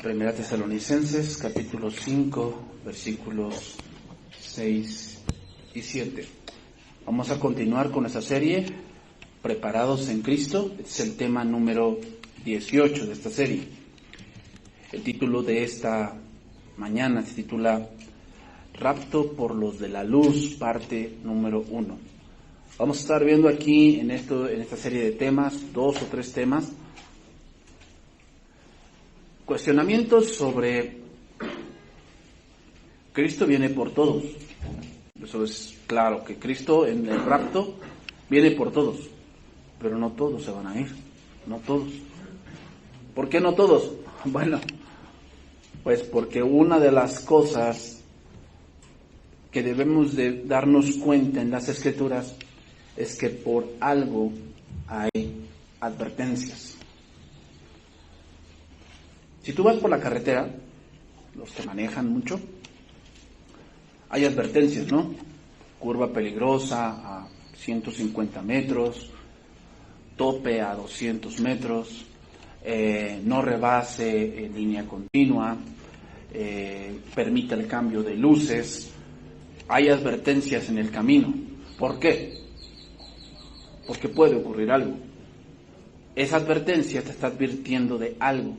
Primera Tesalonicenses, capítulo 5, versículos 6 y 7. Vamos a continuar con esta serie, Preparados en Cristo. Este es el tema número 18 de esta serie. El título de esta mañana se titula Rapto por los de la luz, parte número 1. Vamos a estar viendo aquí en esta serie de temas, 2 o 3 temas, cuestionamientos sobre Cristo viene por todos. Eso es claro, que Cristo en el rapto viene por todos, pero no todos se van a ir, no todos. ¿Por qué no todos? Bueno, pues porque una de las cosas que debemos de darnos cuenta en las Escrituras es que por algo hay advertencias. Si tú vas por la carretera, los que manejan mucho, hay advertencias, ¿no? Curva peligrosa a 150 metros, tope a 200 metros, no rebase en línea continua, permite el cambio de luces. Hay advertencias en el camino. ¿Por qué? Porque puede ocurrir algo. Esa advertencia te está advirtiendo de algo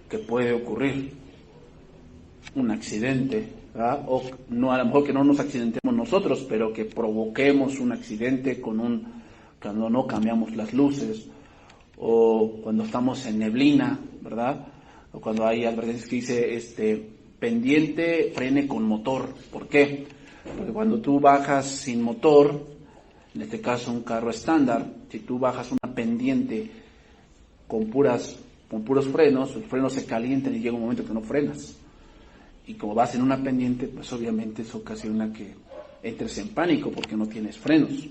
que puede ocurrir, un accidente, ¿verdad? O no, a lo mejor que no nos accidentemos nosotros, pero que provoquemos un accidente cuando no cambiamos las luces, o cuando estamos en neblina, ¿verdad? O cuando hay advertencias que dice, pendiente, frene con motor. ¿Por qué? Porque cuando tú bajas sin motor, en este caso un carro estándar, si tú bajas una pendiente con puros frenos, los frenos se calientan y llega un momento que no frenas. Y como vas en una pendiente, pues obviamente eso ocasiona que entres en pánico porque no tienes frenos.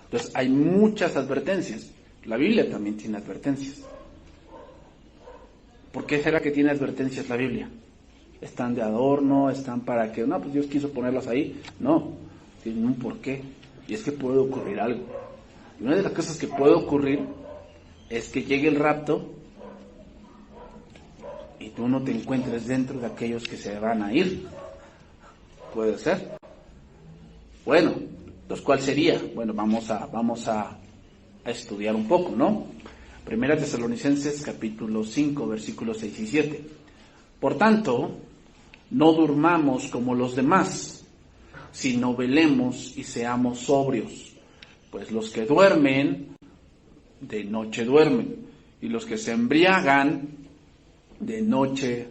Entonces hay muchas advertencias. La Biblia también tiene advertencias. ¿Por qué será que tiene advertencias la Biblia? ¿Están de adorno? ¿Están para que no, pues Dios quiso ponerlas ahí? No, tienen un porqué. Y es que puede ocurrir algo. Y una de las cosas que puede ocurrir es que llegue el rapto y tú no te encuentres dentro de aquellos que se van a ir. Puede ser. Bueno, entonces, ¿cuál sería? Bueno, vamos a estudiar un poco, ¿no? Primera Tesalonicenses, capítulo 5, versículos 6 y 7. Por tanto, no durmamos como los demás, sino velemos y seamos sobrios. Pues los que duermen, de noche duermen, y los que se embriagan, de noche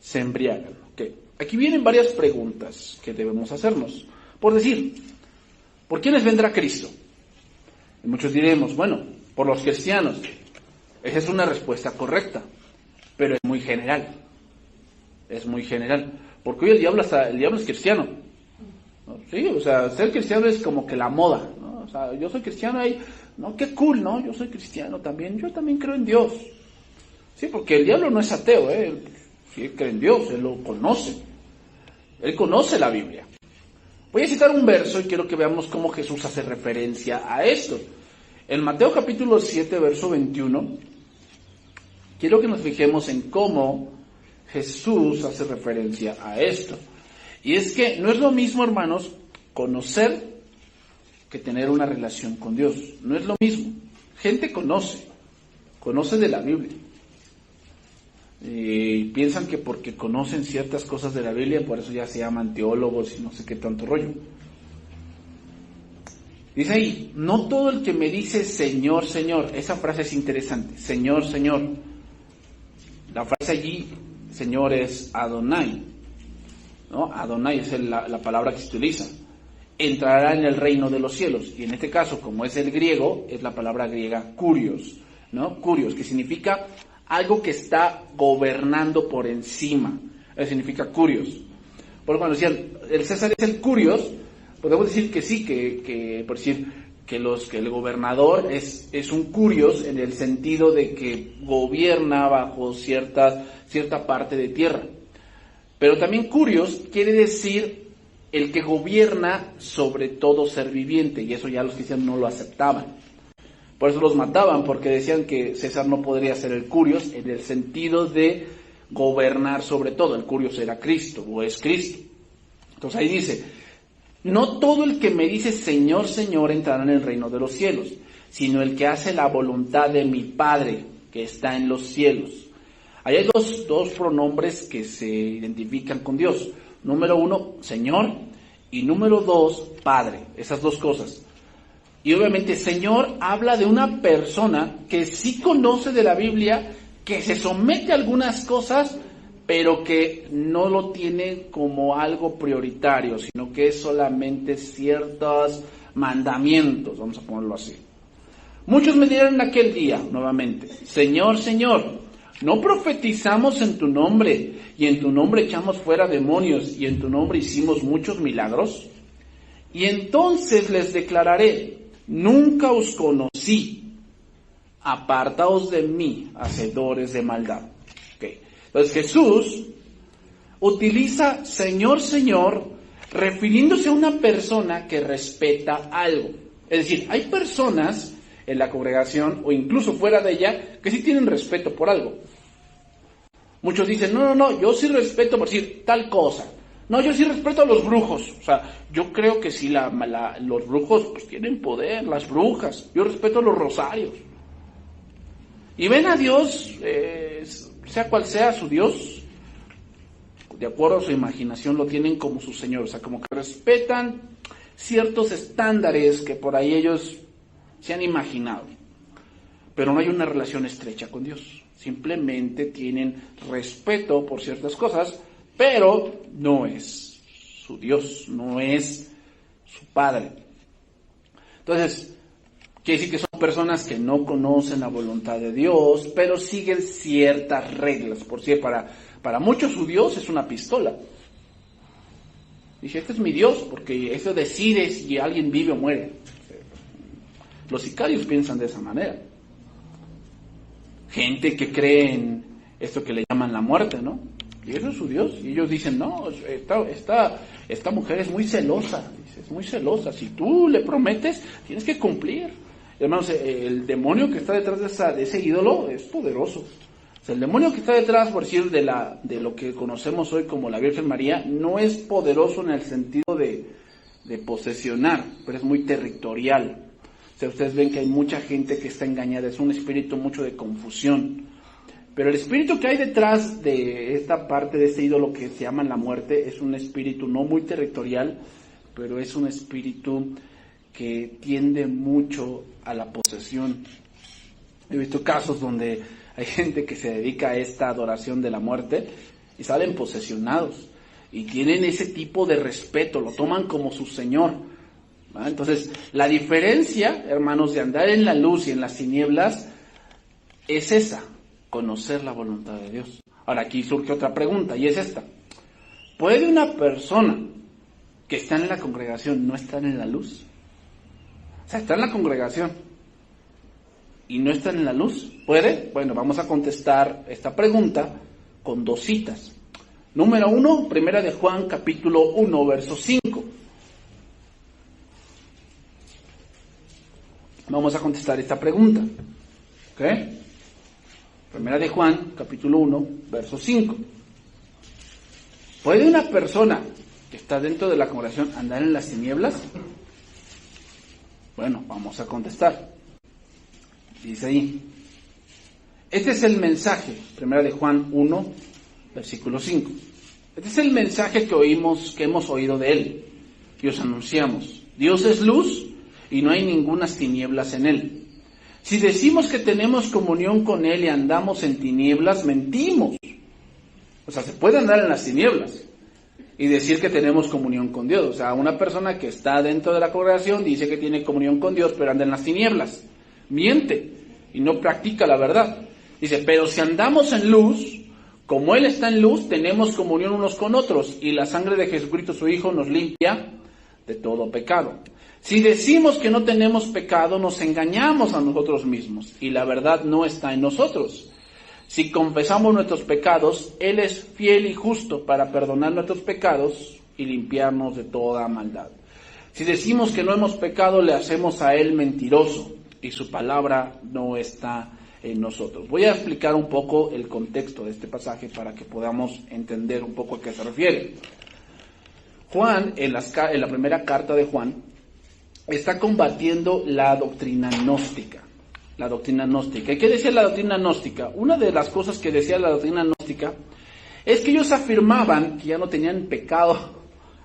se embriagan. Okay. Aquí vienen varias preguntas que debemos hacernos. Por decir, ¿por quiénes vendrá Cristo? Y muchos diremos, bueno, por los cristianos. Esa es una respuesta correcta, pero es muy general. Es muy general. Porque hoy el diablo es cristiano, ¿no? Sí, o sea, ser cristiano es como que la moda, ¿no? O sea, yo soy cristiano y, no, qué cool, ¿no? Yo soy cristiano también, yo también creo en Dios. Sí, porque el diablo no es ateo, sí, él cree en Dios, él lo conoce. Él conoce la Biblia. Voy a citar un verso y quiero que veamos cómo Jesús hace referencia a esto. En Mateo capítulo 7, verso 21, quiero que nos fijemos en cómo Jesús hace referencia a esto. Y es que no es lo mismo, hermanos, conocer que tener una relación con Dios. No es lo mismo. Gente conoce de la Biblia. Y piensan que porque conocen ciertas cosas de la Biblia, por eso ya se llaman teólogos y no sé qué tanto rollo. Dice ahí, no todo el que me dice Señor, Señor, esa frase es interesante, Señor, Señor. La frase allí, Señor, es Adonai, ¿no? Adonai es la palabra que se utiliza. Entrará en el reino de los cielos. Y en este caso, como es el griego, es la palabra griega kurios, ¿no? Kurios, que significa algo que está gobernando por encima. Eso significa kurios. Por cuando decían, el César es el kurios, podemos decir que sí, que por decir que el gobernador es un kurios en el sentido de que gobierna bajo cierta parte de tierra. Pero también kurios quiere decir el que gobierna sobre todo ser viviente, y eso ya los cristianos no lo aceptaban. Por eso los mataban, porque decían que César no podría ser el Curios en el sentido de gobernar sobre todo. El Curios era Cristo, o es Cristo. Entonces ahí dice, no todo el que me dice Señor, Señor entrará en el reino de los cielos, sino el que hace la voluntad de mi Padre que está en los cielos. Ahí hay dos pronombres que se identifican con Dios. Número 1, Señor, y número 2, Padre. Esas dos cosas. Y obviamente Señor habla de una persona que sí conoce de la Biblia, que se somete a algunas cosas, pero que no lo tiene como algo prioritario, sino que es solamente ciertos mandamientos, vamos a ponerlo así. Muchos me dirán en aquel día, nuevamente, Señor, Señor, ¿no profetizamos en tu nombre, y en tu nombre echamos fuera demonios, y en tu nombre hicimos muchos milagros? Y entonces les declararé, nunca os conocí, apartaos de mí, hacedores de maldad. Okay. Entonces Jesús utiliza Señor, Señor, refiriéndose a una persona que respeta algo. Es decir, hay personas en la congregación, o incluso fuera de ella, que sí tienen respeto por algo. Muchos dicen, no, yo sí respeto por decir tal cosa. No, yo sí respeto a los brujos. O sea, yo creo que sí, los brujos pues tienen poder, las brujas. Yo respeto los rosarios. Y ven a Dios, sea cual sea su Dios, de acuerdo a su imaginación lo tienen como su Señor. O sea, como que respetan ciertos estándares que por ahí ellos se han imaginado. Pero no hay una relación estrecha con Dios. Simplemente tienen respeto por ciertas cosas, pero no es su Dios, no es su Padre. Entonces, quiere decir que son personas que no conocen la voluntad de Dios, pero siguen ciertas reglas. Por si para muchos su Dios es una pistola. Dice, este es mi Dios, porque eso decide si alguien vive o muere. Los sicarios piensan de esa manera. Gente que cree en esto que le llaman la muerte, ¿no? Y eso es su Dios. Y ellos dicen, no, esta mujer es muy celosa. Dice, es muy celosa. Si tú le prometes, tienes que cumplir. Hermanos, el demonio que está detrás de ese ídolo es poderoso. O sea, el demonio que está detrás, por decir, de lo que conocemos hoy como la Virgen María, no es poderoso en el sentido de posesionar, pero es muy territorial. O sea, ustedes ven que hay mucha gente que está engañada. Es un espíritu mucho de confusión. Pero el espíritu que hay detrás de esta parte de este ídolo que se llama la muerte es un espíritu no muy territorial, pero es un espíritu que tiende mucho a la posesión. He visto casos donde hay gente que se dedica a esta adoración de la muerte y salen posesionados y tienen ese tipo de respeto, lo toman como su Señor. ¿Vale? Entonces, la diferencia, hermanos, de andar en la luz y en las tinieblas es esa. Conocer la voluntad de Dios. Ahora aquí surge otra pregunta y es esta. ¿Puede una persona que está en la congregación no estar en la luz? O sea, está en la congregación y no está en la luz. ¿Puede? Bueno, vamos a contestar esta pregunta con dos citas. Número 1, primera de Juan, capítulo 1, verso 5. Vamos a contestar esta pregunta. ¿Ok? Primera de Juan, capítulo 1, verso 5. ¿Puede una persona que está dentro de la congregación andar en las tinieblas? Bueno, vamos a contestar. Dice ahí. Este es el mensaje, primera de Juan 1, versículo 5. Este es el mensaje que hemos oído de él y os anunciamos. Dios es luz y no hay ningunas tinieblas en él. Si decimos que tenemos comunión con Él y andamos en tinieblas, mentimos. O sea, se puede andar en las tinieblas y decir que tenemos comunión con Dios. O sea, una persona que está dentro de la congregación dice que tiene comunión con Dios, pero anda en las tinieblas. Miente y no practica la verdad. Dice, pero si andamos en luz, como Él está en luz, tenemos comunión unos con otros y la sangre de Jesucristo, su Hijo, nos limpia de todo pecado. Si decimos que no tenemos pecado, nos engañamos a nosotros mismos y la verdad no está en nosotros. Si confesamos nuestros pecados, Él es fiel y justo para perdonar nuestros pecados y limpiarnos de toda maldad. Si decimos que no hemos pecado, le hacemos a Él mentiroso y su palabra no está en nosotros. Voy a explicar un poco el contexto de este pasaje para que podamos entender un poco a qué se refiere. Juan, en la primera carta de Juan, está combatiendo la doctrina gnóstica. La doctrina gnóstica. ¿Y qué decía la doctrina gnóstica? Una de las cosas que decía la doctrina gnóstica es que ellos afirmaban que ya no tenían pecado.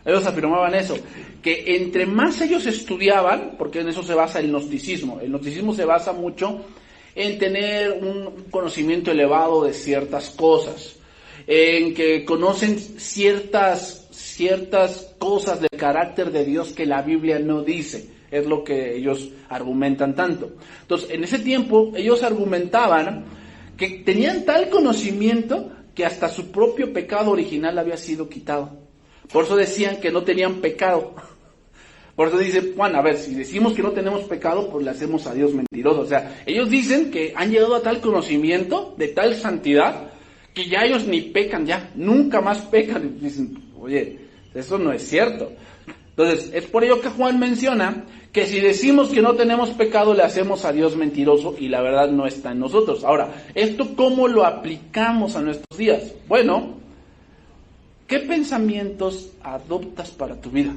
Ellos afirmaban eso, que entre más ellos estudiaban, porque en eso se basa el gnosticismo se basa mucho en tener un conocimiento elevado de ciertas cosas, en que conocen ciertas cosas del carácter de Dios que la Biblia no dice, es lo que ellos argumentan tanto. Entonces, en ese tiempo, ellos argumentaban que tenían tal conocimiento que hasta su propio pecado original había sido quitado. Por eso decían que no tenían pecado. Por eso dice Juan, a ver, si decimos que no tenemos pecado, pues le hacemos a Dios mentiroso. O sea, ellos dicen que han llegado a tal conocimiento, de tal santidad, que ya ellos ni pecan, ya, nunca más pecan. Y dicen, oye, eso no es cierto. Entonces, es por ello que Juan menciona que si decimos que no tenemos pecado, le hacemos a Dios mentiroso y la verdad no está en nosotros. Ahora, ¿esto cómo lo aplicamos a nuestros días? Bueno, ¿qué pensamientos adoptas para tu vida?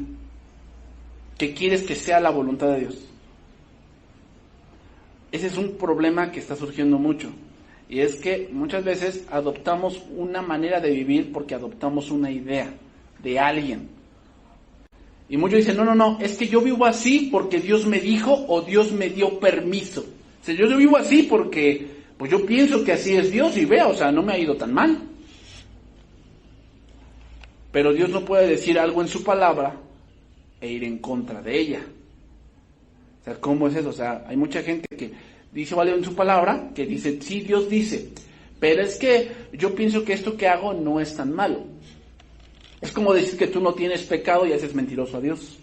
¿Qué quieres que sea la voluntad de Dios? Ese es un problema que está surgiendo mucho. Y es que muchas veces adoptamos una manera de vivir porque adoptamos una idea de alguien. Y muchos dicen, no, es que yo vivo así porque Dios me dijo o Dios me dio permiso. O sea, yo vivo así porque pues yo pienso que así es Dios y veo, o sea, no me ha ido tan mal. Pero Dios no puede decir algo en su palabra e ir en contra de ella. O sea, ¿cómo es eso? O sea, hay mucha gente que dice, vale, en su palabra, que dice, sí, Dios dice, pero es que yo pienso que esto que hago no es tan malo. Es como decir que tú no tienes pecado y haces mentiroso a Dios.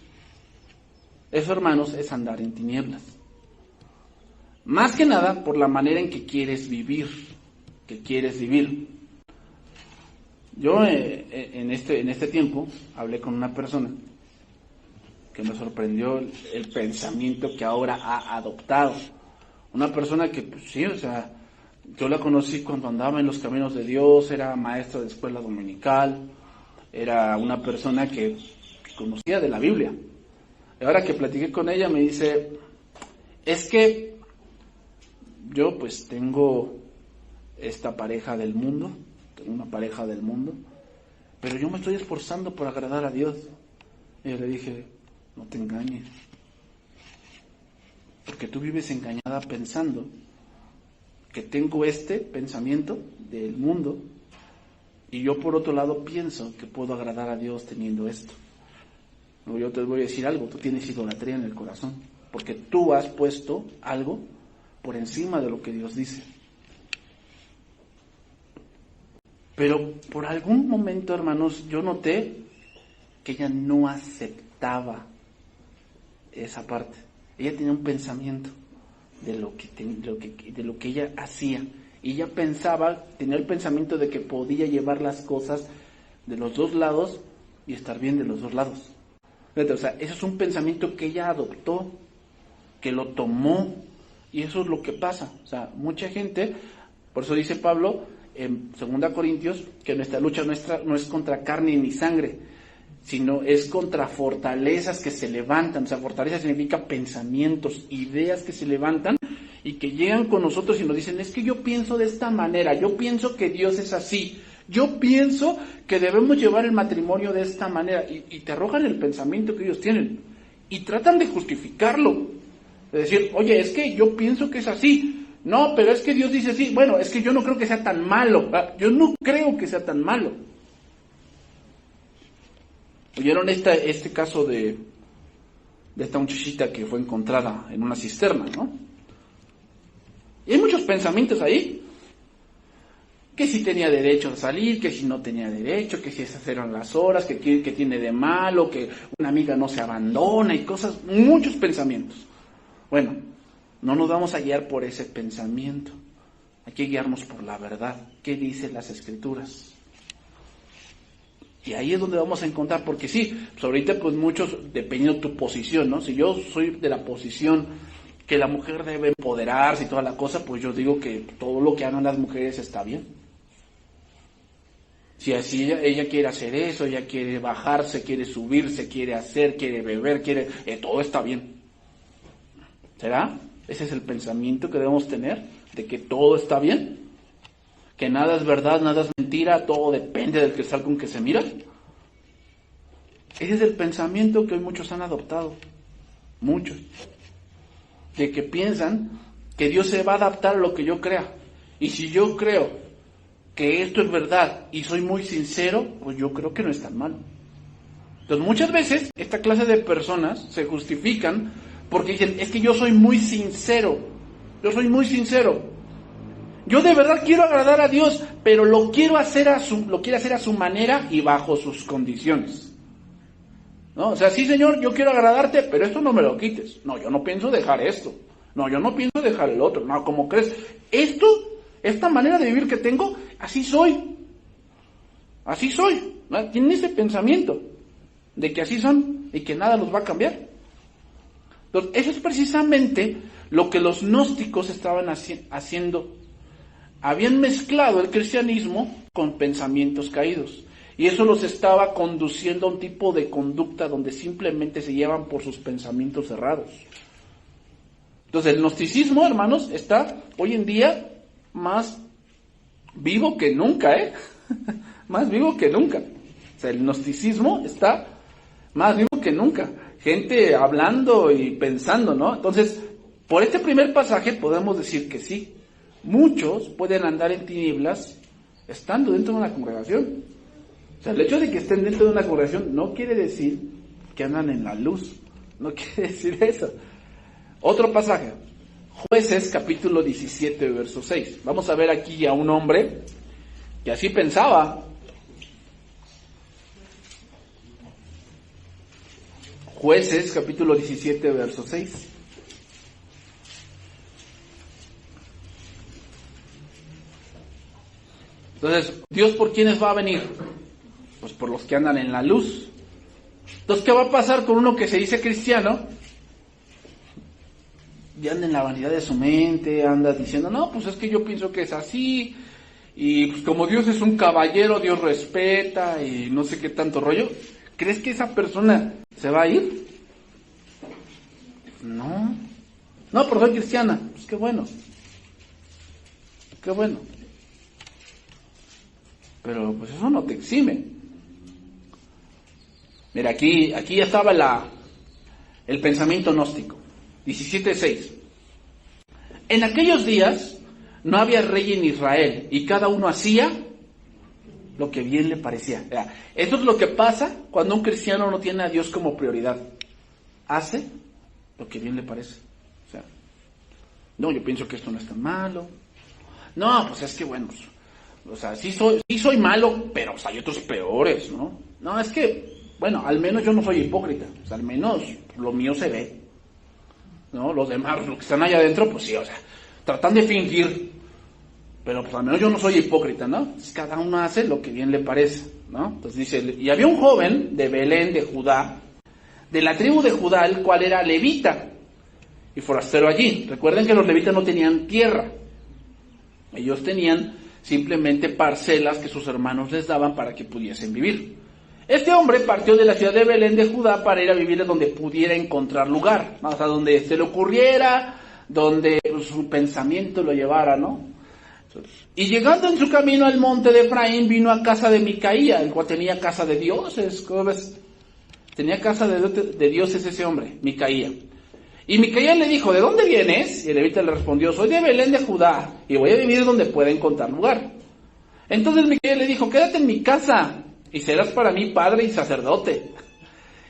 Eso, hermanos, es andar en tinieblas. Más que nada por la manera en que quieres vivir, Yo en este tiempo hablé con una persona que me sorprendió el pensamiento que ahora ha adoptado. Una persona que, pues sí, o sea, yo la conocí cuando andaba en los caminos de Dios, era maestra de escuela dominical, era una persona que conocía de la Biblia. Y ahora que platiqué con ella me dice, es que yo pues tengo esta pareja del mundo, una pareja del mundo, pero yo me estoy esforzando por agradar a Dios. Y yo le dije, no te engañes, porque tú vives engañada pensando que tengo este pensamiento del mundo y yo por otro lado pienso que puedo agradar a Dios teniendo esto. No, yo te voy a decir algo, tú tienes idolatría en el corazón, porque tú has puesto algo por encima de lo que Dios dice. Pero por algún momento, hermanos, yo noté que ella no aceptaba esa parte. Ella tenía un pensamiento de lo que ella hacía. Y ella tenía el pensamiento de que podía llevar las cosas de los dos lados y estar bien de los dos lados. O sea, eso es un pensamiento que ella adoptó, que lo tomó, y eso es lo que pasa. O sea, mucha gente, por eso dice Pablo en 2 Corintios, que nuestra lucha no es contra carne ni sangre, sino es contra fortalezas que se levantan. O sea, fortaleza significa pensamientos, ideas que se levantan y que llegan con nosotros y nos dicen, es que yo pienso de esta manera, yo pienso que Dios es así, yo pienso que debemos llevar el matrimonio de esta manera, y te arrojan el pensamiento que ellos tienen y tratan de justificarlo, de decir, oye, es que yo pienso que es así. No, pero es que Dios dice así. Bueno, es que yo no creo que sea tan malo. Yo no creo que sea tan malo. ¿Oyeron este caso de esta muchachita que fue encontrada en una cisterna, no? Y hay muchos pensamientos ahí. Que si tenía derecho a salir, que si no tenía derecho, que si esas eran las horas, que tiene de malo, que una amiga no se abandona y cosas, muchos pensamientos. Bueno, no nos vamos a guiar por ese pensamiento. Hay que guiarnos por la verdad. ¿Qué dicen las Escrituras? Y ahí es donde vamos a encontrar, porque sí, pues ahorita pues muchos, dependiendo de tu posición, ¿no? Si yo soy de la posición que la mujer debe empoderarse y toda la cosa, pues yo digo que todo lo que hagan las mujeres está bien. Si así ella quiere hacer eso, ella quiere bajarse, quiere subirse, quiere hacer, quiere beber, todo está bien. ¿Será? Ese es el pensamiento que debemos tener, de que todo está bien, que nada es verdad, nada es mentira, todo depende del cristal con que se mira. Ese es el pensamiento que hoy muchos han adoptado, muchos, de que piensan que Dios se va a adaptar a lo que yo crea, y si yo creo que esto es verdad y soy muy sincero, pues yo creo que no es tan malo. Entonces muchas veces esta clase de personas se justifican porque dicen, es que yo soy muy sincero, yo de verdad quiero agradar a Dios, pero lo quiere hacer a su manera y bajo sus condiciones. ¿No? O sea, sí, Señor, yo quiero agradarte, pero esto no me lo quites. No, yo no pienso dejar esto. No, yo no pienso dejar el otro. No, ¿cómo crees? Esta manera de vivir que tengo, así soy. ¿No? Tienen ese pensamiento de que así son y que nada los va a cambiar. Entonces, eso es precisamente lo que los gnósticos estaban haciendo. Habían mezclado el cristianismo con pensamientos caídos. Y eso los estaba conduciendo a un tipo de conducta donde simplemente se llevan por sus pensamientos cerrados. Entonces el gnosticismo, hermanos, está hoy en día más vivo que nunca, más vivo que nunca. O sea, el gnosticismo está más vivo que nunca. Gente hablando y pensando, ¿no? Entonces, por este primer pasaje podemos decir que sí. Muchos pueden andar en tinieblas estando dentro de una congregación. O sea, el hecho de que estén dentro de una congregación no quiere decir que andan en la luz. No quiere decir eso. Otro pasaje. Jueces, capítulo 17, verso 6. Vamos a ver aquí a un hombre que así pensaba. Jueces, capítulo 17, verso 6. Entonces, ¿Dios por quiénes va a venir? Pues por los que andan en la luz. Entonces, ¿qué va a pasar con uno que se dice cristiano? Y anda en la vanidad de su mente, anda diciendo, no, pues es que yo pienso que es así, y pues como Dios es un caballero, Dios respeta, y no sé qué tanto rollo. ¿Crees que esa persona se va a ir? No, pero soy cristiana. Pues qué bueno. Pero pues eso no te exime. Mira, aquí ya estaba el pensamiento gnóstico. 17:6. En aquellos días no había rey en Israel y cada uno hacía lo que bien le parecía. Esto es lo que pasa cuando un cristiano no tiene a Dios como prioridad. Hace lo que bien le parece. O sea, no, yo pienso que esto no es tan malo. No, pues es que bueno, pues, o sea, sí soy malo, pero hay otros peores, ¿no? No, es que, bueno, al menos yo no soy hipócrita. O sea, al menos lo mío se ve, ¿no? Los demás, los que están allá adentro, pues sí, o sea, tratan de fingir. Pero pues al menos yo no soy hipócrita, ¿no? Entonces, cada uno hace lo que bien le parece, ¿no? Entonces dice, y había un joven de Belén, de Judá, de la tribu de Judá, el cual era levita y forastero allí. Recuerden que los levitas no tenían tierra. Ellos tenían simplemente parcelas que sus hermanos les daban para que pudiesen vivir. Este hombre partió de la ciudad de Belén de Judá para ir a vivir donde pudiera encontrar lugar, o sea, donde se le ocurriera, donde su pensamiento lo llevara, ¿no? Y llegando en su camino al monte de Efraín, vino a casa de Micaía, el cual tenía casa de dioses. ¿Cómo ves? Tenía casa de dioses ese hombre, Micaía. Y Micaía le dijo, ¿de dónde vienes? Y el levita le respondió, soy de Belén de Judá, y voy a vivir donde pueda encontrar lugar. Entonces Micaía le dijo, quédate en mi casa, y serás para mí padre y sacerdote.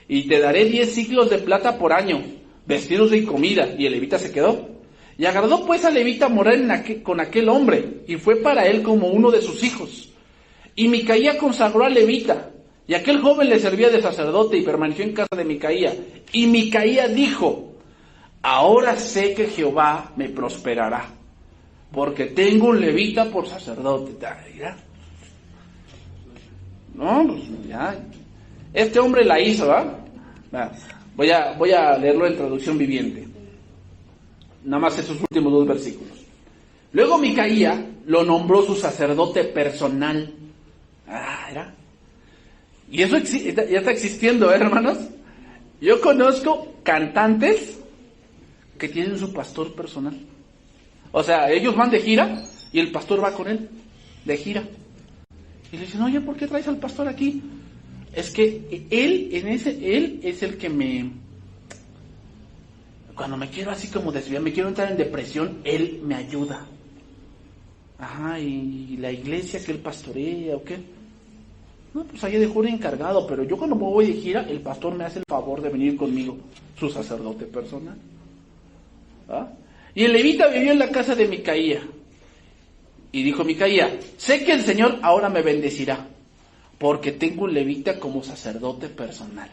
Y te daré 10 siclos de plata por año, vestidos y comida. Y el levita se quedó. Y agradó pues al levita morar con aquel hombre, y fue para él como uno de sus hijos. Y Micaía consagró al levita, y aquel joven le servía de sacerdote y permaneció en casa de Micaía. Y Micaía dijo, ahora sé que Jehová me prosperará, porque tengo un levita por sacerdote. ¿Ya? No, pues ya. Este hombre la hizo, ¿verdad? Voy a leerlo en traducción viviente. Nada más esos últimos 2 versículos. Luego Micaía lo nombró su sacerdote personal. Era. Y eso ya está existiendo, hermanos. Yo conozco cantantes que tienen su pastor personal. O sea, ellos van de gira y el pastor va con él, de gira. Y le dicen, oye, ¿por qué traes al pastor aquí? Es que él es el que cuando me quiero así como desviar, me quiero entrar en depresión, él me ayuda. Ajá, y la iglesia que él pastorea o qué. No, pues ahí dejó un encargado, pero yo cuando me voy de gira, el pastor me hace el favor de venir conmigo, su sacerdote personal. ¿Ah? Y el levita vivió en la casa de Micaía. Y dijo Micaía, sé que el Señor ahora me bendecirá, porque tengo un levita como sacerdote personal.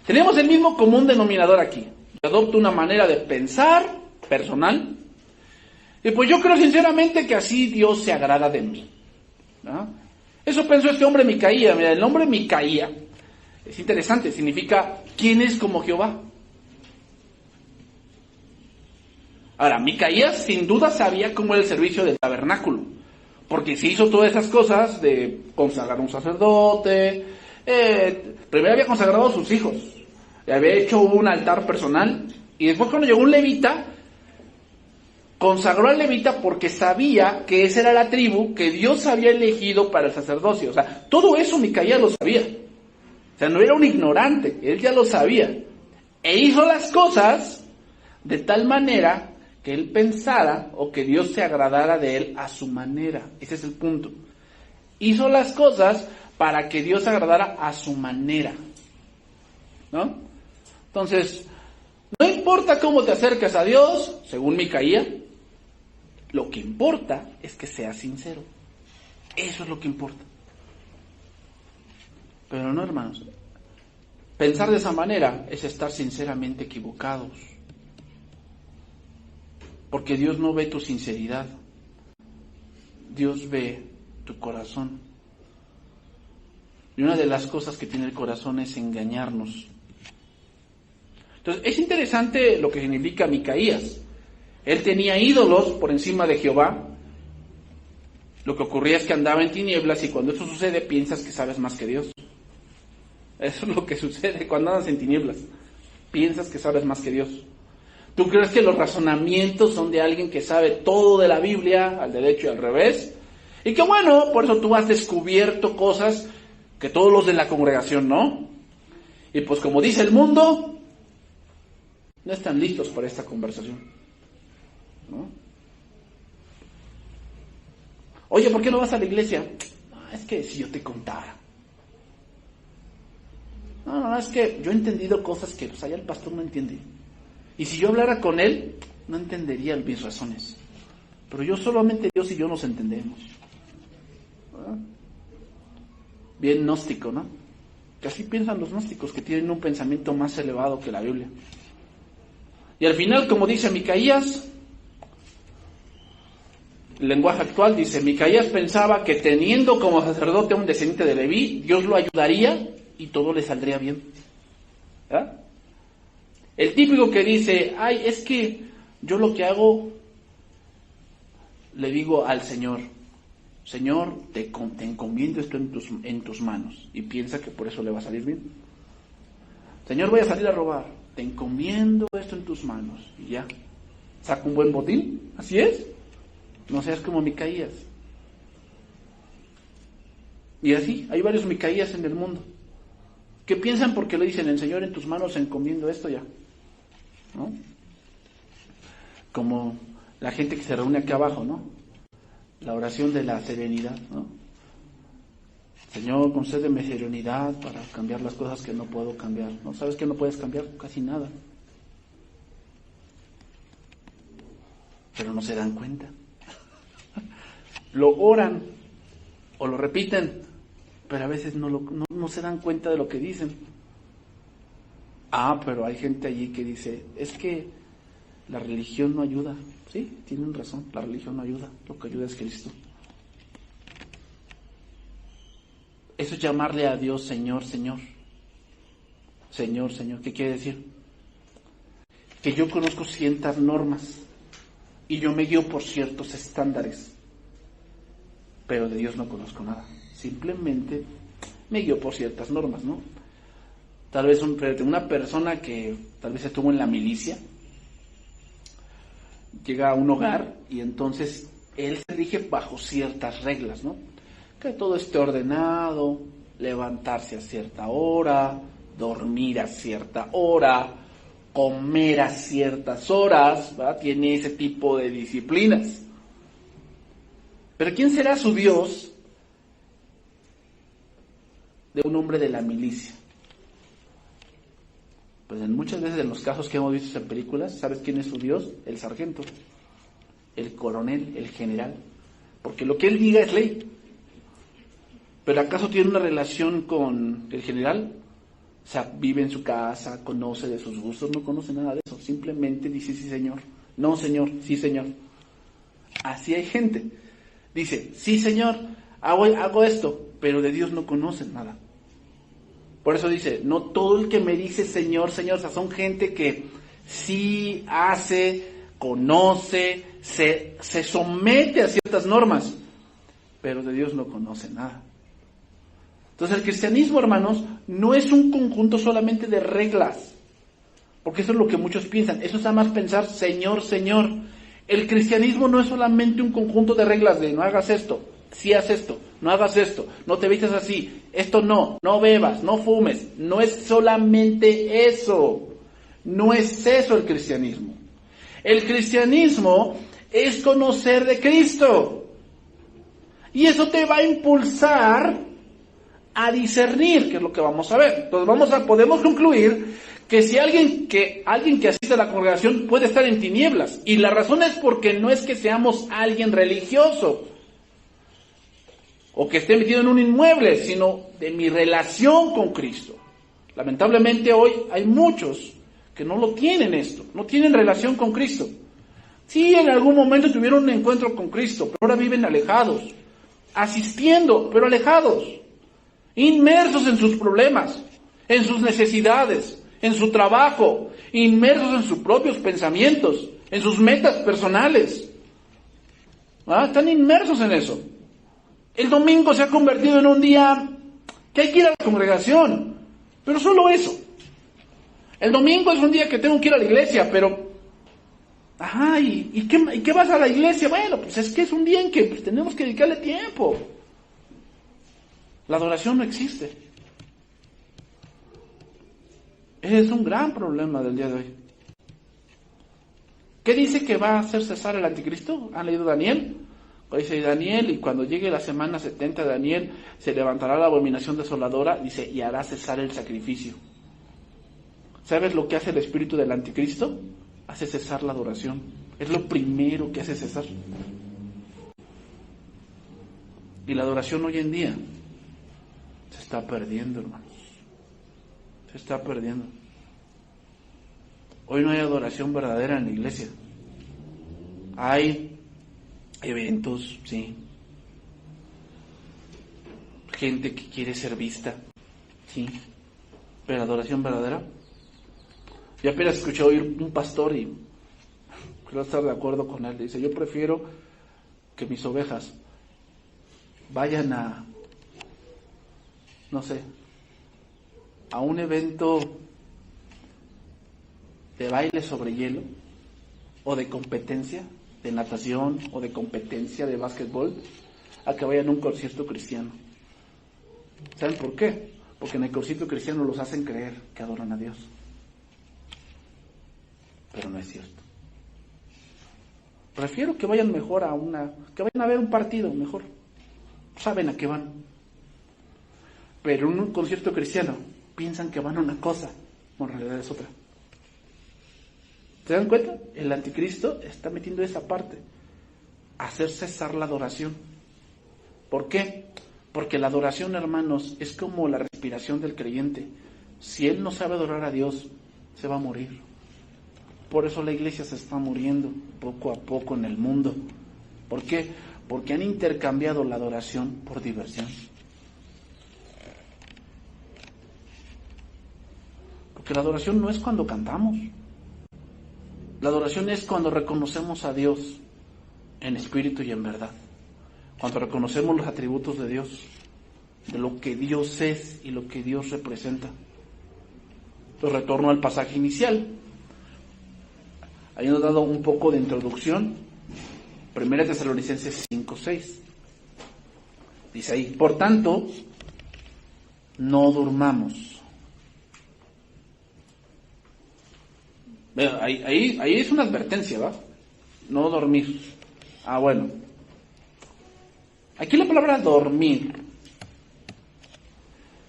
Tenemos el mismo común denominador aquí. Yo adopto una manera de pensar personal. Y pues yo creo sinceramente que así Dios se agrada de mí. ¿No? Eso pensó este hombre Micaía. Mira, el nombre Micaía es interesante, significa ¿quién es como Jehová? Ahora, Micaías sin duda sabía cómo era el servicio del tabernáculo, porque se hizo todas esas cosas de consagrar un sacerdote, primero había consagrado a sus hijos, le había hecho un altar personal, y después cuando llegó un levita, consagró al levita porque sabía que esa era la tribu que Dios había elegido para el sacerdocio. O sea, todo eso Micaías lo sabía. O sea, no era un ignorante, él ya lo sabía. E hizo las cosas de tal manera que él pensara o que Dios se agradara de él a su manera. Ese es el punto. Hizo las cosas para que Dios se agradara a su manera. ¿No? Entonces, no importa cómo te acerques a Dios, según Micaía, lo que importa es que seas sincero. Eso es lo que importa. Pero no, hermanos. Pensar de esa manera es estar sinceramente equivocados. Porque Dios no ve tu sinceridad. Dios ve tu corazón. Y una de las cosas que tiene el corazón es engañarnos. Entonces, es interesante lo que significa Micaías. Él tenía ídolos por encima de Jehová. Lo que ocurría es que andaba en tinieblas y cuando eso sucede piensas que sabes más que Dios. Eso es lo que sucede cuando andas en tinieblas. Piensas que sabes más que Dios. Tú crees que los razonamientos son de alguien que sabe todo de la Biblia, al derecho y al revés. Y que bueno, por eso tú has descubierto cosas que todos los de la congregación no. Y pues como dice el mundo, no están listos para esta conversación. ¿No? Oye, ¿por qué no vas a la iglesia? No, es que si yo te contara. No, es que yo he entendido cosas que pues allá el pastor no entiende. Y si yo hablara con él, no entendería mis razones. Pero yo solamente Dios y yo nos entendemos. ¿Verdad? Bien gnóstico, ¿no? Que así piensan los gnósticos, que tienen un pensamiento más elevado que la Biblia. Y al final, como dice Micaías, el lenguaje actual dice, Micaías pensaba que teniendo como sacerdote a un descendiente de Leví, Dios lo ayudaría y todo le saldría bien. ¿Verdad? El típico que dice, ay, es que yo lo que hago, le digo al Señor, Señor, te encomiendo esto en tus manos, y piensa que por eso le va a salir bien. Señor, voy a salir a robar, te encomiendo esto en tus manos, y ya, saca un buen botín, así es. No seas como Micaías. Y así, hay varios Micaías en el mundo, que piensan porque le dicen, el Señor en tus manos encomiendo esto ya. ¿No? Como la gente que se reúne aquí abajo, ¿no? La oración de la serenidad, ¿no? Señor, concédeme serenidad para cambiar las cosas que no puedo cambiar. ¿No sabes que no puedes cambiar? Casi nada. Pero no se dan cuenta. Lo oran o lo repiten, pero a veces no se dan cuenta de lo que dicen. Pero hay gente allí que dice, es que la religión no ayuda. Sí, tienen razón, la religión no ayuda, lo que ayuda es Cristo. Eso es llamarle a Dios Señor, Señor. Señor, Señor, ¿qué quiere decir? que yo conozco ciertas normas y yo me guío por ciertos estándares, pero de Dios no conozco nada. Simplemente me guío por ciertas normas, ¿no? Tal vez una persona que tal vez estuvo en la milicia llega a un hogar y entonces él se rige bajo ciertas reglas, ¿no? Que todo esté ordenado, levantarse a cierta hora, dormir a cierta hora, comer a ciertas horas, ¿verdad? Tiene ese tipo de disciplinas. Pero ¿quién será su Dios de un hombre de la milicia? Pues en muchas veces en los casos que hemos visto en películas, ¿sabes quién es su Dios? El sargento, el coronel, el general. Porque lo que él diga es ley. ¿Pero acaso tiene una relación con el general? O sea, vive en su casa, conoce de sus gustos, no conoce nada de eso. Simplemente dice, sí señor, no señor, sí señor. Así hay gente. Dice, sí señor, hago esto, pero de Dios no conocen nada. Por eso dice, no todo el que me dice Señor, Señor, o sea, son gente que sí hace, conoce, se somete a ciertas normas, pero de Dios no conoce nada. Entonces el cristianismo, hermanos, no es un conjunto solamente de reglas, porque eso es lo que muchos piensan. Eso es nada más pensar, Señor, Señor. El cristianismo no es solamente un conjunto de reglas de no hagas esto, sí haz esto, no hagas esto, no te vistas así, esto no bebas, no fumes. No es solamente eso. No es eso el cristianismo. El cristianismo es conocer de Cristo. Y eso te va a impulsar a discernir, que es lo que vamos a ver. Entonces podemos concluir que si alguien que asiste a la congregación puede estar en tinieblas. Y la razón es porque no es que seamos alguien religioso o que esté metido en un inmueble, sino de mi relación con Cristo. Lamentablemente hoy hay muchos que no lo tienen esto, no tienen relación con Cristo. Sí, en algún momento tuvieron un encuentro con Cristo, pero ahora viven alejados, asistiendo, pero alejados, inmersos en sus problemas, en sus necesidades, en su trabajo, inmersos en sus propios pensamientos, en sus metas personales. Están inmersos en eso. El domingo se ha convertido en un día que hay que ir a la congregación, pero solo eso. El domingo es un día que tengo que ir a la iglesia, pero... ¿Y qué vas a la iglesia? Bueno, pues es que es un día en que tenemos que dedicarle tiempo. La adoración no existe. Ese es un gran problema del día de hoy. ¿Qué dice que va a hacer cesar el anticristo? ¿Han leído Daniel? Dice Daniel, y cuando llegue la semana 70 de Daniel, se levantará la abominación desoladora, dice, y hará cesar el sacrificio. ¿Sabes lo que hace el espíritu del anticristo? Hace cesar la adoración. Es lo primero que hace cesar. Y la adoración hoy en día se está perdiendo, hermanos. Se está perdiendo. Hoy no hay adoración verdadera en la iglesia. Hay eventos, sí. Gente que quiere ser vista, sí. Pero adoración verdadera. Yo apenas escuché oír un pastor y creo estar de acuerdo con él. Dice, yo prefiero que mis ovejas vayan a, no sé, a un evento de baile sobre hielo o de competencia de natación o de competencia de básquetbol a que vayan a un concierto cristiano. ¿Saben por qué? Porque en el concierto cristiano los hacen creer que adoran a Dios. Pero no es cierto. Prefiero que vayan mejor que vayan a ver un partido mejor. Saben a qué van. Pero en un concierto cristiano piensan que van a una cosa, en realidad es otra. ¿Se dan cuenta? El anticristo está metiendo esa parte, hacer cesar la adoración. ¿Por qué? Porque la adoración, hermanos, es como la respiración del creyente. Si él no sabe adorar a Dios, se va a morir. Por eso la iglesia se está muriendo poco a poco en el mundo. ¿Por qué? Porque han intercambiado la adoración por diversión. Porque la adoración no es cuando cantamos. La adoración es cuando reconocemos a Dios en espíritu y en verdad. Cuando reconocemos los atributos de Dios, de lo que Dios es y lo que Dios representa. Entonces retorno al pasaje inicial. Habiendo dado un poco de introducción, 1 Tesalonicenses 5:6. Dice ahí, por tanto, no durmamos. Ahí es una advertencia, ¿va? No dormir. Bueno. Aquí la palabra dormir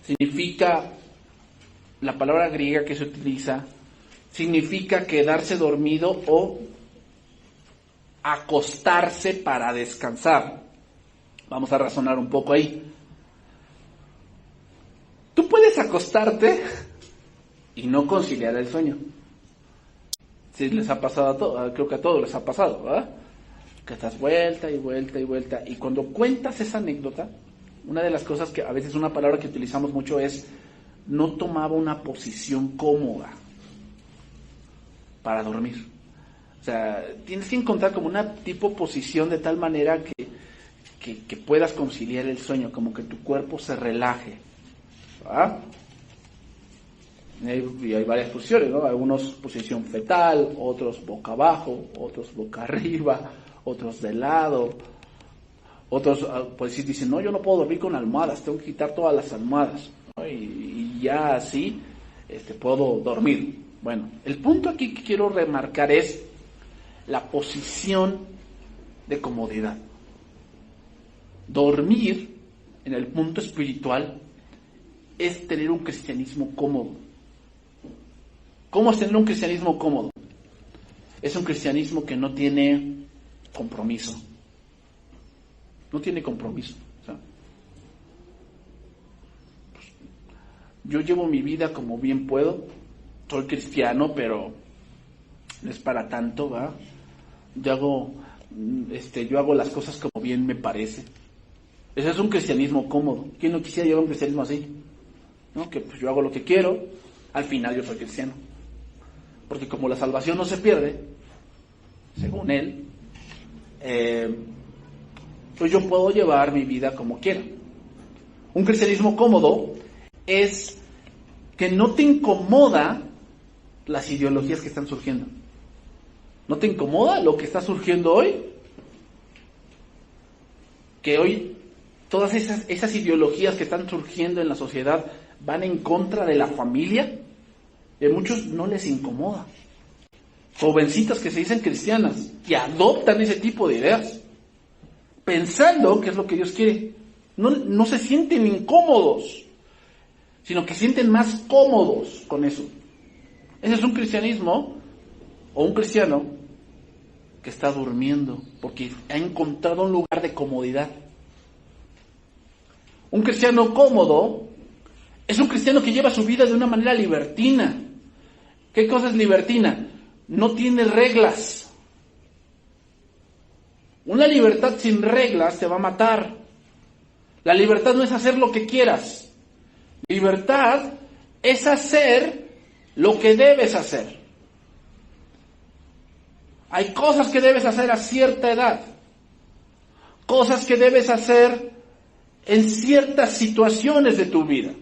significa, la palabra griega que se utiliza, significa quedarse dormido o acostarse para descansar. Vamos a razonar un poco ahí. Tú puedes acostarte y no conciliar el sueño. Si les ha pasado a todos, creo que a todos les ha pasado, ¿verdad? Que estás vuelta y vuelta y vuelta. Y cuando cuentas esa anécdota, una de las cosas que a veces una palabra que utilizamos mucho es no tomaba una posición cómoda para dormir. O sea, tienes que encontrar como una tipo posición de tal manera que puedas conciliar el sueño, como que tu cuerpo se relaje. ¿Ah? Y hay varias posiciones, ¿no? Algunos posición fetal, otros boca abajo, otros boca arriba, otros de lado. Otros pues dicen, no, yo no puedo dormir con almohadas, tengo que quitar todas las almohadas, ¿no? Y ya así puedo dormir. Bueno, el punto aquí que quiero remarcar es la posición de comodidad. Dormir, en el punto espiritual, es tener un cristianismo cómodo. ¿Cómo es tener un cristianismo cómodo? Es un cristianismo que no tiene compromiso. No tiene compromiso. O sea, pues, yo llevo mi vida como bien puedo. Soy cristiano, pero no es para tanto, ¿va? Yo hago las cosas como bien me parece. Ese es un cristianismo cómodo. ¿Quién no quisiera llevar un cristianismo así? ¿No? Que pues yo hago lo que quiero, al final yo soy cristiano. Porque como la salvación no se pierde, según él, pues yo puedo llevar mi vida como quiera. Un cristianismo cómodo es que no te incomoda las ideologías que están surgiendo. ¿No te incomoda lo que está surgiendo hoy? Que hoy todas esas ideologías que están surgiendo en la sociedad van en contra de la familia. Y a muchos no les incomoda. Jovencitas que se dicen cristianas y adoptan ese tipo de ideas, pensando que es lo que Dios quiere. No se sienten incómodos, sino que sienten más cómodos con eso. Ese es un cristianismo o un cristiano que está durmiendo porque ha encontrado un lugar de comodidad. Un cristiano cómodo es un cristiano que lleva su vida de una manera libertina. ¿Qué cosa es libertina? No tiene reglas. Una libertad sin reglas te va a matar. La libertad no es hacer lo que quieras. Libertad es hacer lo que debes hacer. Hay cosas que debes hacer a cierta edad. Cosas que debes hacer en ciertas situaciones de tu vida.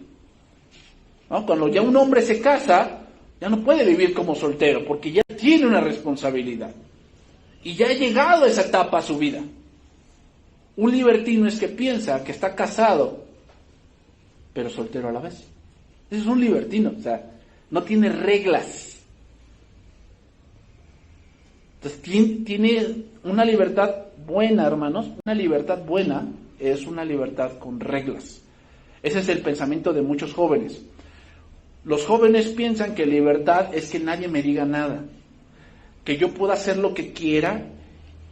¿No? Cuando ya un hombre se casa, ya no puede vivir como soltero, porque ya tiene una responsabilidad. Y ya ha llegado a esa etapa a su vida. Un libertino es que piensa que está casado, pero soltero a la vez. Ese es un libertino, o sea, no tiene reglas. Entonces tiene una libertad buena, hermanos. Una libertad buena es una libertad con reglas. Ese es el pensamiento de muchos jóvenes. Los jóvenes piensan que libertad es que nadie me diga nada, que yo pueda hacer lo que quiera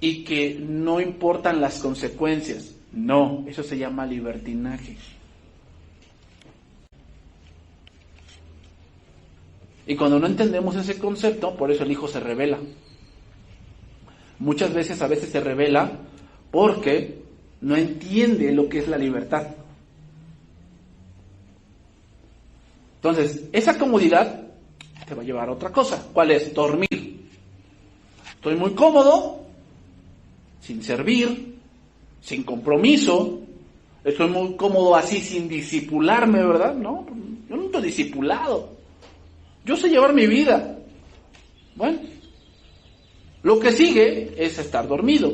y que no importan las consecuencias. No, eso se llama libertinaje. Y cuando no entendemos ese concepto, por eso el hijo se rebela. Muchas veces, a veces se rebela porque no entiende lo que es la libertad. Entonces, esa comodidad te va a llevar a otra cosa. ¿Cuál es? Dormir. Estoy muy cómodo, sin servir, sin compromiso. Estoy muy cómodo así, sin discipularme, ¿verdad? No, yo no estoy discipulado. Yo sé llevar mi vida. Bueno, lo que sigue es estar dormido.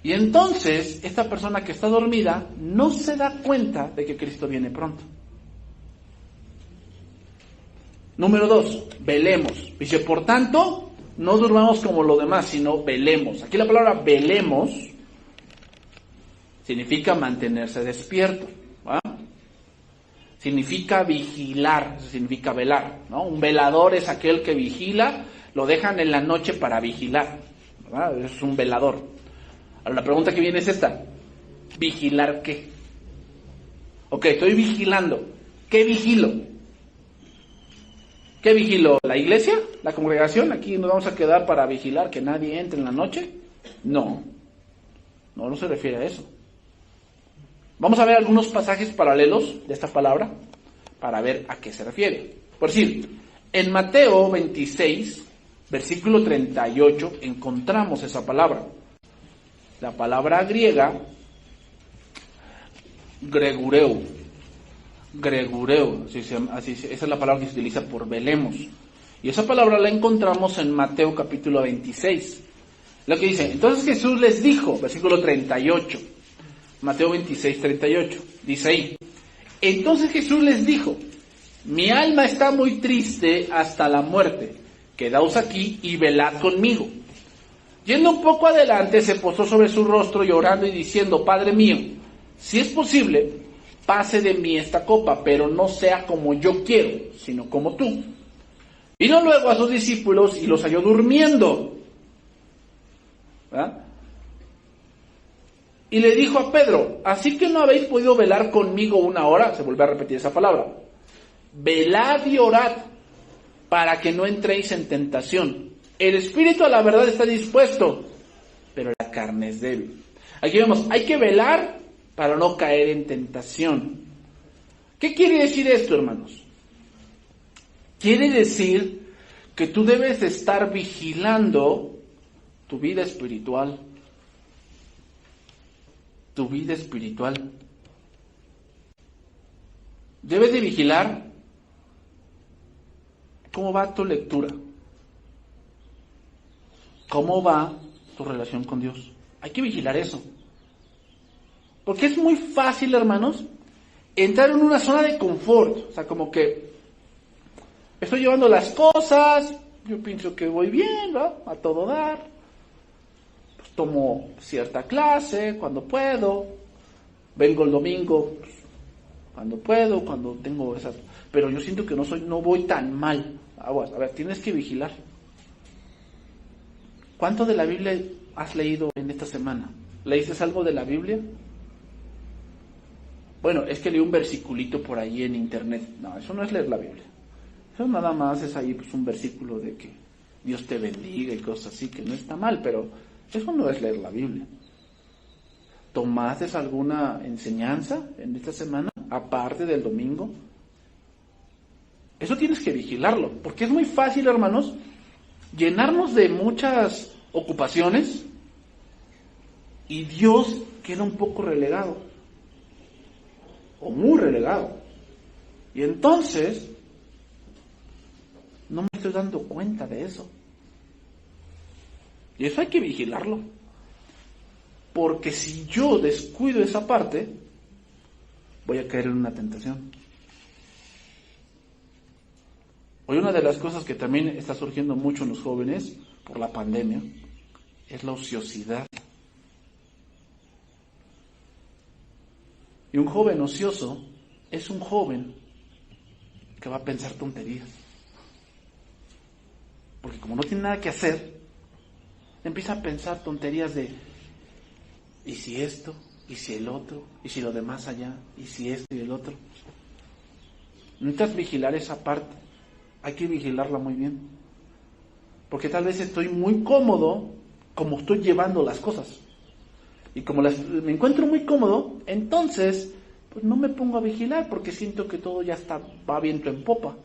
Y entonces, esta persona que está dormida no se da cuenta de que Cristo viene pronto. Número 2, velemos. Dice, por tanto, no durmamos como los demás, sino velemos. Aquí la palabra velemos significa mantenerse despierto, ¿va? Significa vigilar, significa velar, ¿no? Un velador es aquel que vigila, lo dejan en la noche para vigilar, ¿verdad? Es un velador. Ahora la pregunta que viene es esta: ¿vigilar qué? Ok, estoy vigilando. ¿Qué vigilo? ¿Qué vigilo? ¿La iglesia? ¿La congregación? ¿Aquí nos vamos a quedar para vigilar que nadie entre en la noche? No se refiere a eso. Vamos a ver algunos pasajes paralelos de esta palabra para ver a qué se refiere. Por decir, en Mateo 26, versículo 38, encontramos esa palabra. La palabra griega, gregureu, así, esa es la palabra que se utiliza por velemos. Y esa palabra la encontramos en Mateo capítulo 26. Lo que dice, entonces Jesús les dijo, versículo 38, Mateo 26, 38, dice ahí, entonces Jesús les dijo, mi alma está muy triste hasta la muerte, quedaos aquí y velad conmigo. Yendo un poco adelante, se posó sobre su rostro llorando y diciendo, Padre mío, si es posible, pase de mí esta copa, pero no sea como yo quiero, sino como tú. Vino luego a sus discípulos y los halló durmiendo, ¿verdad? Y le dijo a Pedro, ¿así que no habéis podido velar conmigo una hora? Se vuelve a repetir esa palabra. Velad y orad para que no entréis en tentación. El espíritu a la verdad está dispuesto, pero la carne es débil. Aquí vemos, hay que velar para no caer en tentación. ¿Qué quiere decir esto, hermanos? Quiere decir que tú debes estar vigilando tu vida espiritual. Tu vida espiritual. Debes de vigilar cómo va tu lectura. ¿Cómo va tu relación con Dios? Hay que vigilar eso. Porque es muy fácil, hermanos, entrar en una zona de confort. O sea, como que estoy llevando las cosas, yo pienso que voy bien, ¿no? A todo dar. Pues tomo cierta clase cuando puedo. Vengo el domingo pues, cuando puedo, cuando tengo esas... Pero yo siento que no voy tan mal. A ver, tienes que vigilar. ¿Cuánto de la Biblia has leído en esta semana? ¿Leíste algo de la Biblia? Bueno, es que leí un versiculito por ahí en internet. No, eso no es leer la Biblia. Eso nada más es ahí pues, un versículo de que Dios te bendiga y cosas así, que no está mal, pero eso no es leer la Biblia. ¿Tomaste alguna enseñanza en esta semana, aparte del domingo? Eso tienes que vigilarlo, porque es muy fácil, hermanos, llenarnos de muchas ocupaciones y Dios queda un poco relegado o muy relegado y entonces no me estoy dando cuenta de eso y eso hay que vigilarlo, porque si yo descuido esa parte voy a caer en una tentación. Hoy una de las cosas que también está surgiendo mucho en los jóvenes por la pandemia es la ociosidad. Y un joven ocioso es un joven que va a pensar tonterías. Porque como no tiene nada que hacer, empieza a pensar tonterías de ¿y si esto? ¿Y si el otro? ¿Y si lo demás allá? ¿Y si esto y el otro? Necesitas vigilar esa parte. Hay que vigilarla muy bien. Porque tal vez estoy muy cómodo como estoy llevando las cosas. Y como me encuentro muy cómodo, entonces pues no me pongo a vigilar porque siento que todo ya va viento en popa.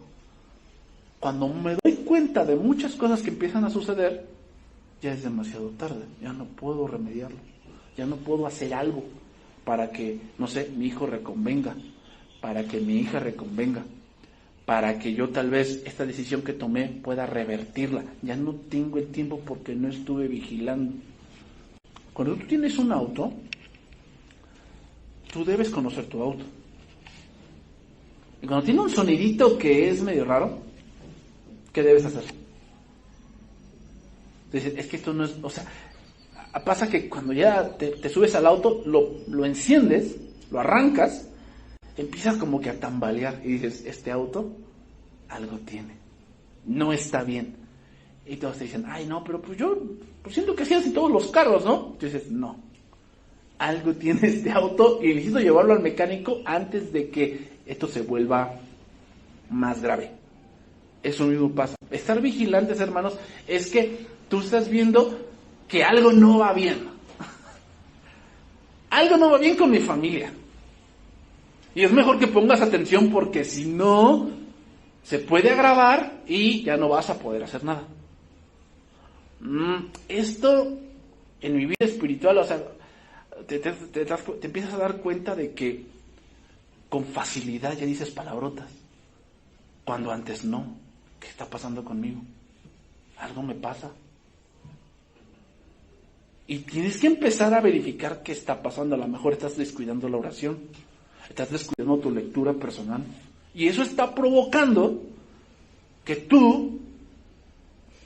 cuando me doy cuenta de muchas cosas que empiezan a suceder, ya es demasiado tarde, ya no puedo remediarlo, ya no puedo hacer algo para que, no sé, mi hijo reconvenga, para que mi hija reconvenga, para que yo tal vez esta decisión que tomé pueda revertirla. Ya no tengo el tiempo porque no estuve vigilando. Cuando tú tienes un auto, tú debes conocer tu auto. Y cuando tiene un sonidito que es medio raro, ¿qué debes hacer? Dices, es que esto no es, o sea, pasa que cuando ya te subes al auto, lo enciendes, lo arrancas, empiezas como que a tambalear y dices, este auto algo tiene, no está bien. Y todos te dicen, ay no, pero pues yo siento que así hacen todos los carros, ¿no? Y dices, no, algo tiene este auto y necesito llevarlo al mecánico antes de que esto se vuelva más grave. Eso mismo pasa. Estar vigilantes, hermanos, es que tú estás viendo que algo no va bien. Algo no va bien con mi familia. Y es mejor que pongas atención porque si no, se puede agravar y ya no vas a poder hacer nada. Esto, en mi vida espiritual, o sea, te empiezas a dar cuenta de que con facilidad ya dices palabrotas, cuando antes no. ¿Qué está pasando conmigo? Algo me pasa. Y tienes que empezar a verificar qué está pasando. A lo mejor estás descuidando la oración, estás descuidando tu lectura personal. Y eso está provocando que tú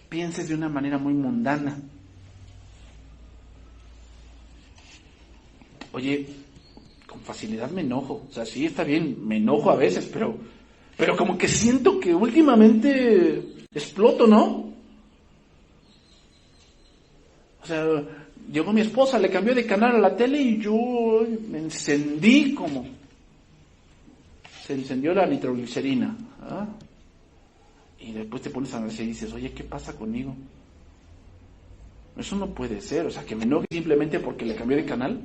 pienses de una manera muy mundana. Oye, con facilidad me enojo. O sea, sí, está bien, me enojo a veces, pero como que siento que últimamente exploto, ¿no? O sea, llegó mi esposa, le cambió de canal a la tele y yo me encendí como... Se encendió la nitroglicerina. ¿Ah? Y después te pones a analizar y dices, oye, ¿qué pasa conmigo? Eso no puede ser. O sea, que me enoje simplemente porque le cambió de canal.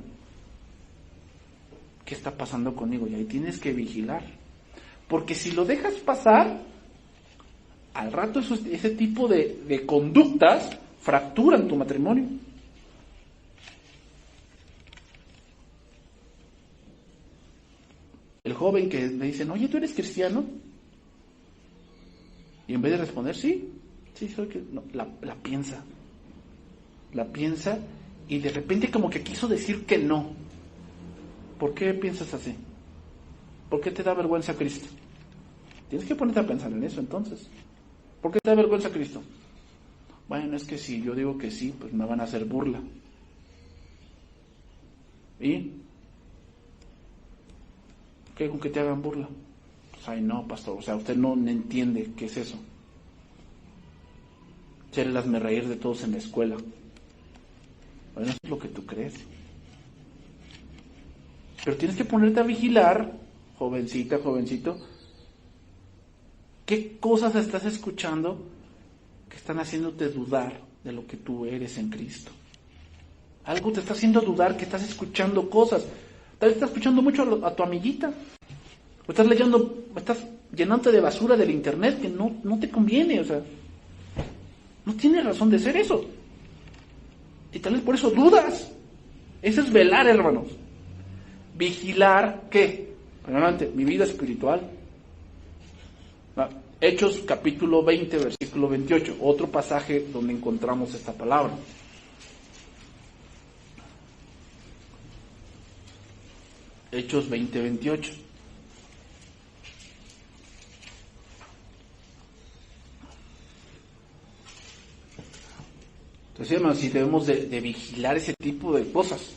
¿Qué está pasando conmigo? Y ahí tienes que vigilar. Porque si lo dejas pasar, al rato ese tipo de conductas fracturan tu matrimonio. El joven que le dicen, oye, ¿tú eres cristiano? Y en vez de responder, sí, soy que no, la piensa. La piensa y de repente como que quiso decir que no. ¿Por qué piensas así? ¿Por qué te da vergüenza Cristo? Tienes que ponerte a pensar en eso entonces. ¿Por qué te da vergüenza Cristo? Bueno, es que si yo digo que sí, pues me van a hacer burla. ¿Y? ¿Qué con que te hagan burla? Pues ay no, pastor, o sea, usted no entiende qué es eso. Ser el hazmerreír de todos en la escuela. Bueno, eso es lo que tú crees. Pero tienes que ponerte a vigilar, jovencita, jovencito, qué cosas estás escuchando que están haciéndote dudar de lo que tú eres en Cristo. Algo te está haciendo dudar que estás escuchando cosas. Tal vez estás escuchando mucho a tu amiguita. O estás estás llenándote de basura del internet que no te conviene, o sea. No tiene razón de ser eso. Y tal vez por eso dudas. Eso es velar, hermanos. Vigilar, ¿qué? Primeramente, mi vida espiritual. Hechos capítulo 20, versículo 28. Otro pasaje donde encontramos esta palabra. Hechos 20, 28. Entonces, hermanos, si debemos de vigilar ese tipo de cosas.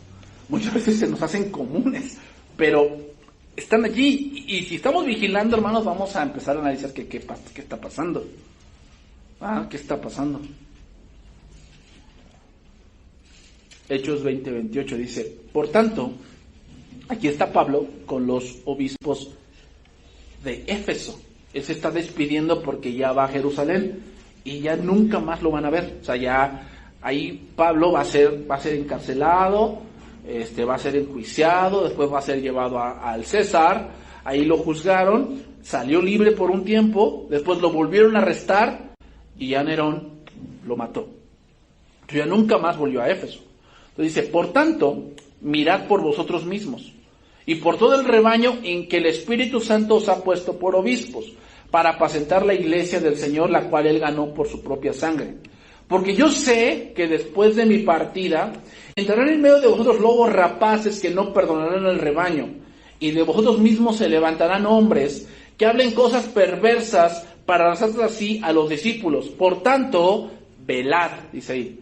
Muchas veces se nos hacen comunes, pero están allí. Y si estamos vigilando, hermanos, vamos a empezar a analizar qué está pasando. ¿Qué está pasando? Hechos 20, 28 dice, por tanto, aquí está Pablo con los obispos de Éfeso. Él se está despidiendo porque ya va a Jerusalén y ya nunca más lo van a ver. O sea, ya ahí Pablo va a ser encarcelado, va a ser enjuiciado, después va a ser llevado al César. Ahí lo juzgaron salió libre por un tiempo, después lo volvieron a arrestar y ya Nerón lo mató. Entonces ya nunca más volvió a Éfeso. Entonces dice, por tanto, mirad por vosotros mismos y por todo el rebaño en que el Espíritu Santo os ha puesto por obispos, para apacentar la iglesia del Señor, la cual Él ganó por su propia sangre. Porque yo sé que después de mi partida, entrarán en medio de vosotros lobos rapaces que no perdonarán el rebaño, y de vosotros mismos se levantarán hombres que hablen cosas perversas para lanzarse así a los discípulos. Por tanto, velad, dice ahí.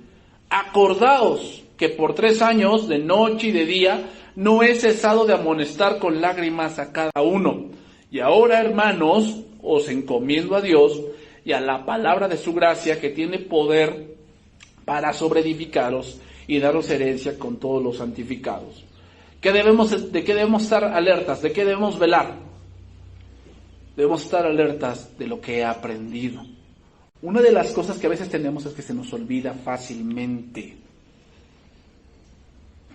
Acordaos que por 3 años, de noche y de día, no he cesado de amonestar con lágrimas a cada uno. Y ahora, hermanos, os encomiendo a Dios y a la palabra de su gracia, que tiene poder para sobreedificaros y daros herencia con todos los santificados. ¿De qué debemos estar alertas? ¿De qué debemos velar? Debemos estar alertas de lo que he aprendido. Una de las cosas que a veces tenemos es que se nos olvida fácilmente.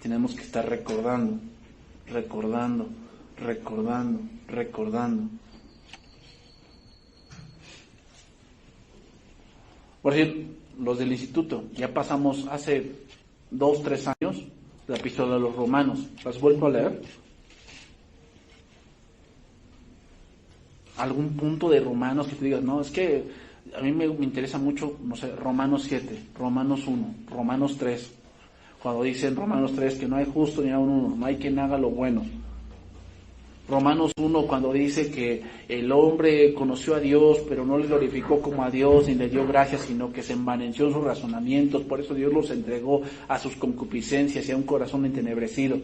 Tenemos que estar recordando. Por decir, los del instituto, ya pasamos hace 2-3 años la epístola de los Romanos. ¿Las vuelvo a leer? ¿Algún punto de Romanos que tú digas, no, es que a mí me interesa mucho, no sé, Romanos 7, Romanos 1, Romanos 3, cuando dicen Romanos 3 que no hay justo ni a uno, no hay quien haga lo bueno. Romanos 1 cuando dice que el hombre conoció a Dios, pero no le glorificó como a Dios, ni le dio gracias, sino que se envaneció en sus razonamientos, por eso Dios los entregó a sus concupiscencias y a un corazón entenebrecido.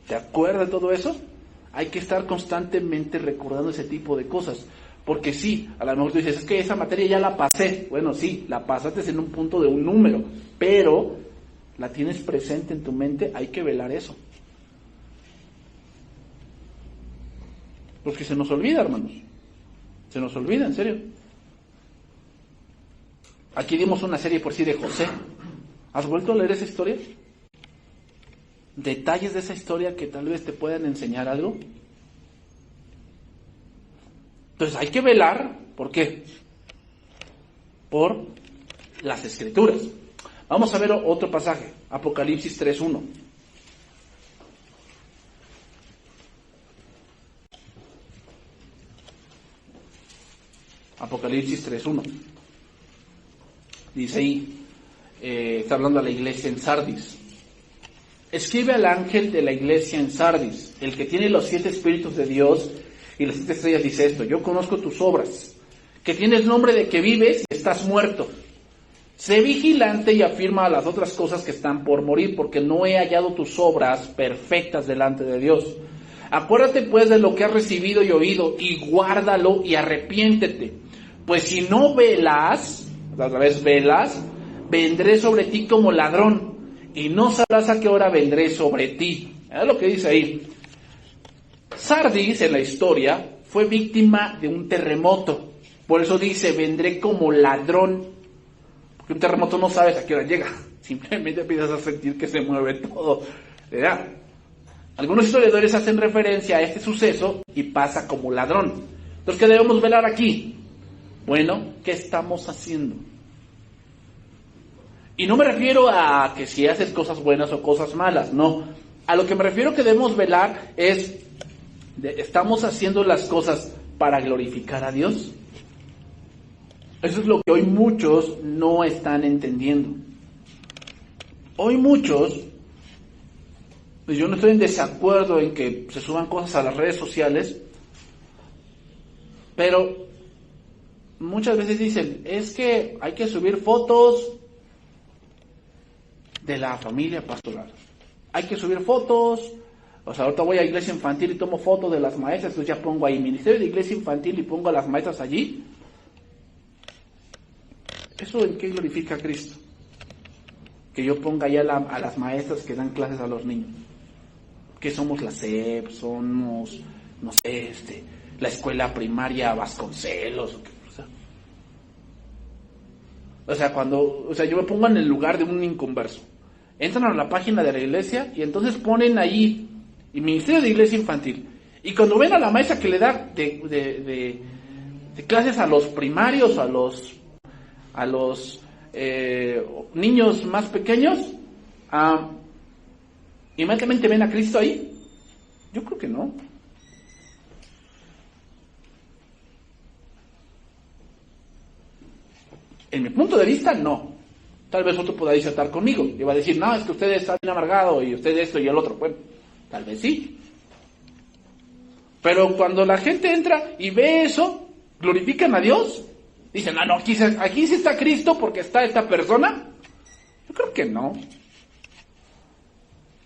¿Te acuerdas de todo eso? Hay que estar constantemente recordando ese tipo de cosas, porque sí, a lo mejor tú dices, es que esa materia ya la pasé. Bueno, sí, la pasaste en un punto de un número, pero la tienes presente en tu mente, hay que velar eso. Porque se nos olvida, hermanos. Se nos olvida, en serio. Aquí dimos una serie por sí de José. ¿Has vuelto a leer esa historia? Detalles de esa historia que tal vez te puedan enseñar algo. Entonces hay que velar. ¿Por qué? Por las Escrituras. Vamos a ver otro pasaje. Apocalipsis 3:1. Apocalipsis 3:1. Dice ahí, está hablando a la iglesia en Sardis. Escribe al ángel de la iglesia en Sardis, el que tiene los 7 espíritus de Dios y las 7 estrellas, dice esto: yo conozco tus obras, que tienes nombre de que vives y estás muerto. Sé vigilante y afirma las otras cosas que están por morir, porque no he hallado tus obras perfectas delante de Dios. Acuérdate pues de lo que has recibido y oído, y guárdalo y arrepiéntete. Pues si no velas, otra vez velas, vendré sobre ti como ladrón, y no sabrás a qué hora vendré sobre ti. Es lo que dice ahí. Sardis, en la historia, fue víctima de un terremoto. Por eso dice, vendré como ladrón. Porque un terremoto no sabes a qué hora llega. Simplemente empiezas a sentir que se mueve todo. ¿Verdad? Algunos historiadores hacen referencia a este suceso y pasa como ladrón. Entonces, ¿qué debemos velar aquí? Bueno, ¿qué estamos haciendo? Y no me refiero a que si haces cosas buenas o cosas malas, no. A lo que me refiero que debemos velar es, ¿estamos haciendo las cosas para glorificar a Dios? Eso es lo que hoy muchos no están entendiendo. Hoy muchos, pues yo no estoy en desacuerdo en que se suban cosas a las redes sociales, pero muchas veces dicen, es que hay que subir fotos de la familia pastoral. Hay que subir fotos, o sea, ahorita voy a iglesia infantil y tomo fotos de las maestras, entonces ya pongo ahí ministerio de iglesia infantil y pongo a las maestras allí. ¿Eso en qué glorifica a Cristo? Que yo ponga ya a las maestras que dan clases a los niños. Que somos la SEP, somos, no sé, la escuela primaria Vasconcelos, o sea, yo me pongo en el lugar de un inconverso. Entran a la página de la iglesia y entonces ponen ahí, y ministerio de iglesia infantil, Y cuando ven a la maestra que le da de clases a los primarios, a los niños más pequeños, ¿inmediatamente ven a Cristo ahí? Yo creo que no. En mi punto de vista, no. Tal vez otro pueda disertar conmigo y va a decir, no, es que usted está bien amargado y usted esto y el otro. Bueno, tal vez sí. Pero cuando la gente entra y ve eso, glorifican a Dios. Dicen, no, aquí sí está Cristo porque está esta persona. Yo creo que no.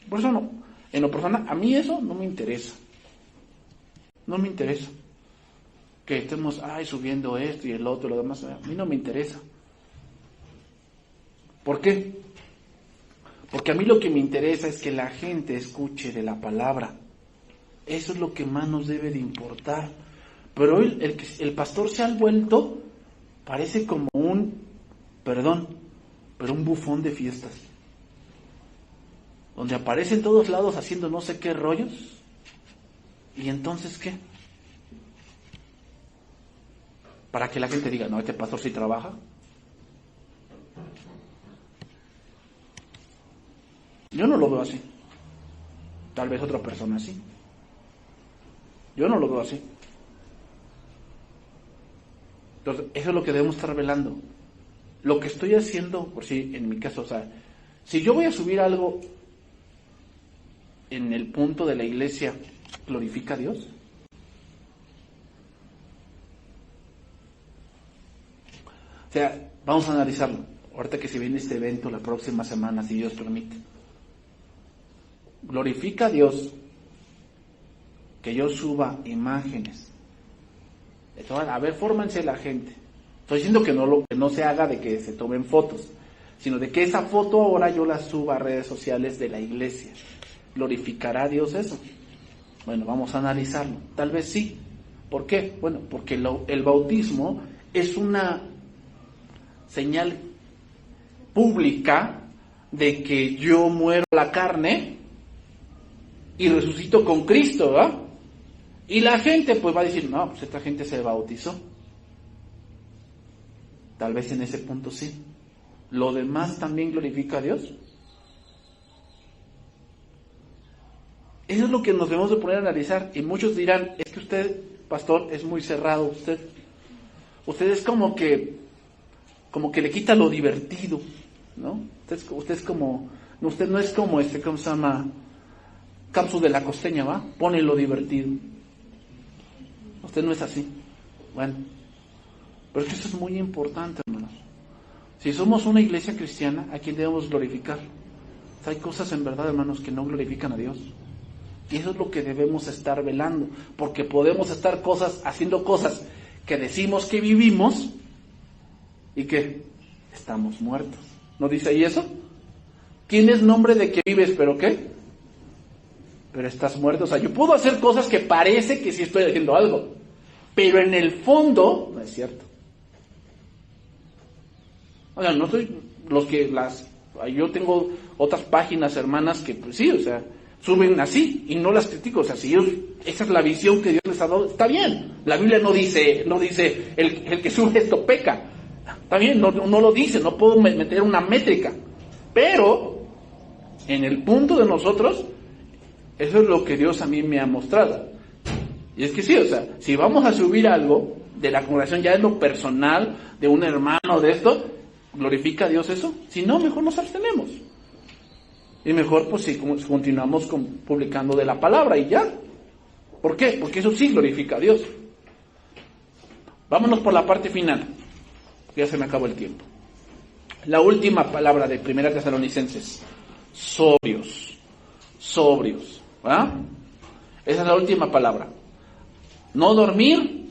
Por eso no. En lo personal, a mí eso no me interesa. No me interesa. Que estemos, subiendo esto y el otro y lo demás. A mí no me interesa. ¿Por qué? Porque a mí lo que me interesa es que la gente escuche de la palabra. Eso es lo que más nos debe de importar. Pero hoy el pastor se ha vuelto, parece como un bufón de fiestas. Donde aparece en todos lados haciendo no sé qué rollos. ¿Y entonces qué? Para que la gente diga, no, este pastor sí trabaja. Yo no lo veo así. Tal vez otra persona sí. Yo no lo veo así. Entonces, eso es lo que debemos estar velando. Lo que estoy haciendo, por si en mi caso, si yo voy a subir algo en el punto de la iglesia, ¿glorifica a Dios? Vamos a analizarlo. Ahorita que se viene este evento la próxima semana, si Dios permite. ¿Glorifica a Dios que yo suba imágenes? A ver, fórmense la gente. Estoy diciendo que no se haga de que se tomen fotos, sino de que esa foto ahora yo la suba a redes sociales de la iglesia. ¿Glorificará a Dios eso? Bueno, vamos a analizarlo. Tal vez sí. ¿Por qué? Bueno, porque el bautismo es una señal pública de que yo muero a la carne y resucito con Cristo, ¿verdad? Y la gente pues va a decir, no, pues esta gente se bautizó. Tal vez en ese punto sí. ¿Lo demás también glorifica a Dios? Eso es lo que nos debemos de poner a analizar. Y muchos dirán, es que usted, pastor, es muy cerrado. Usted es como que le quita lo divertido, ¿no? Usted es como, usted no es como ¿cómo se llama? Campos de la Costeña, ¿va? Pone lo divertido. Usted no es así. Bueno, pero es que eso es muy importante, hermanos. Si somos una iglesia cristiana, ¿a quién debemos glorificar? Hay cosas en verdad, hermanos, que no glorifican a Dios. Y eso es lo que debemos estar velando, porque podemos estar haciendo cosas que decimos que vivimos y que estamos muertos. ¿No dice ahí eso? Tienes nombre de que vives, ¿pero qué? Pero estás muerto. Yo puedo hacer cosas que parece que sí estoy haciendo algo, pero en el fondo no es cierto. No soy yo tengo otras páginas, hermanas, que pues sí, suben así y no las critico. Si esa es la visión que Dios les ha dado, está bien. La Biblia no dice el que sube esto peca. Está bien, no lo dice, no puedo meter una métrica. Pero en el punto de nosotros, eso es lo que Dios a mí me ha mostrado. Y es que sí, si vamos a subir algo de la congregación ya en lo personal, de un hermano de esto, ¿glorifica a Dios eso? Si no, mejor nos abstenemos. Y mejor pues sí, continuamos publicando de la palabra y ya. ¿Por qué? Porque eso sí glorifica a Dios. Vámonos por la parte final. Ya se me acabó el tiempo. La última palabra de 1 Tesalonicenses. Sobrios. ¿Verdad? Esa es la última palabra. No dormir,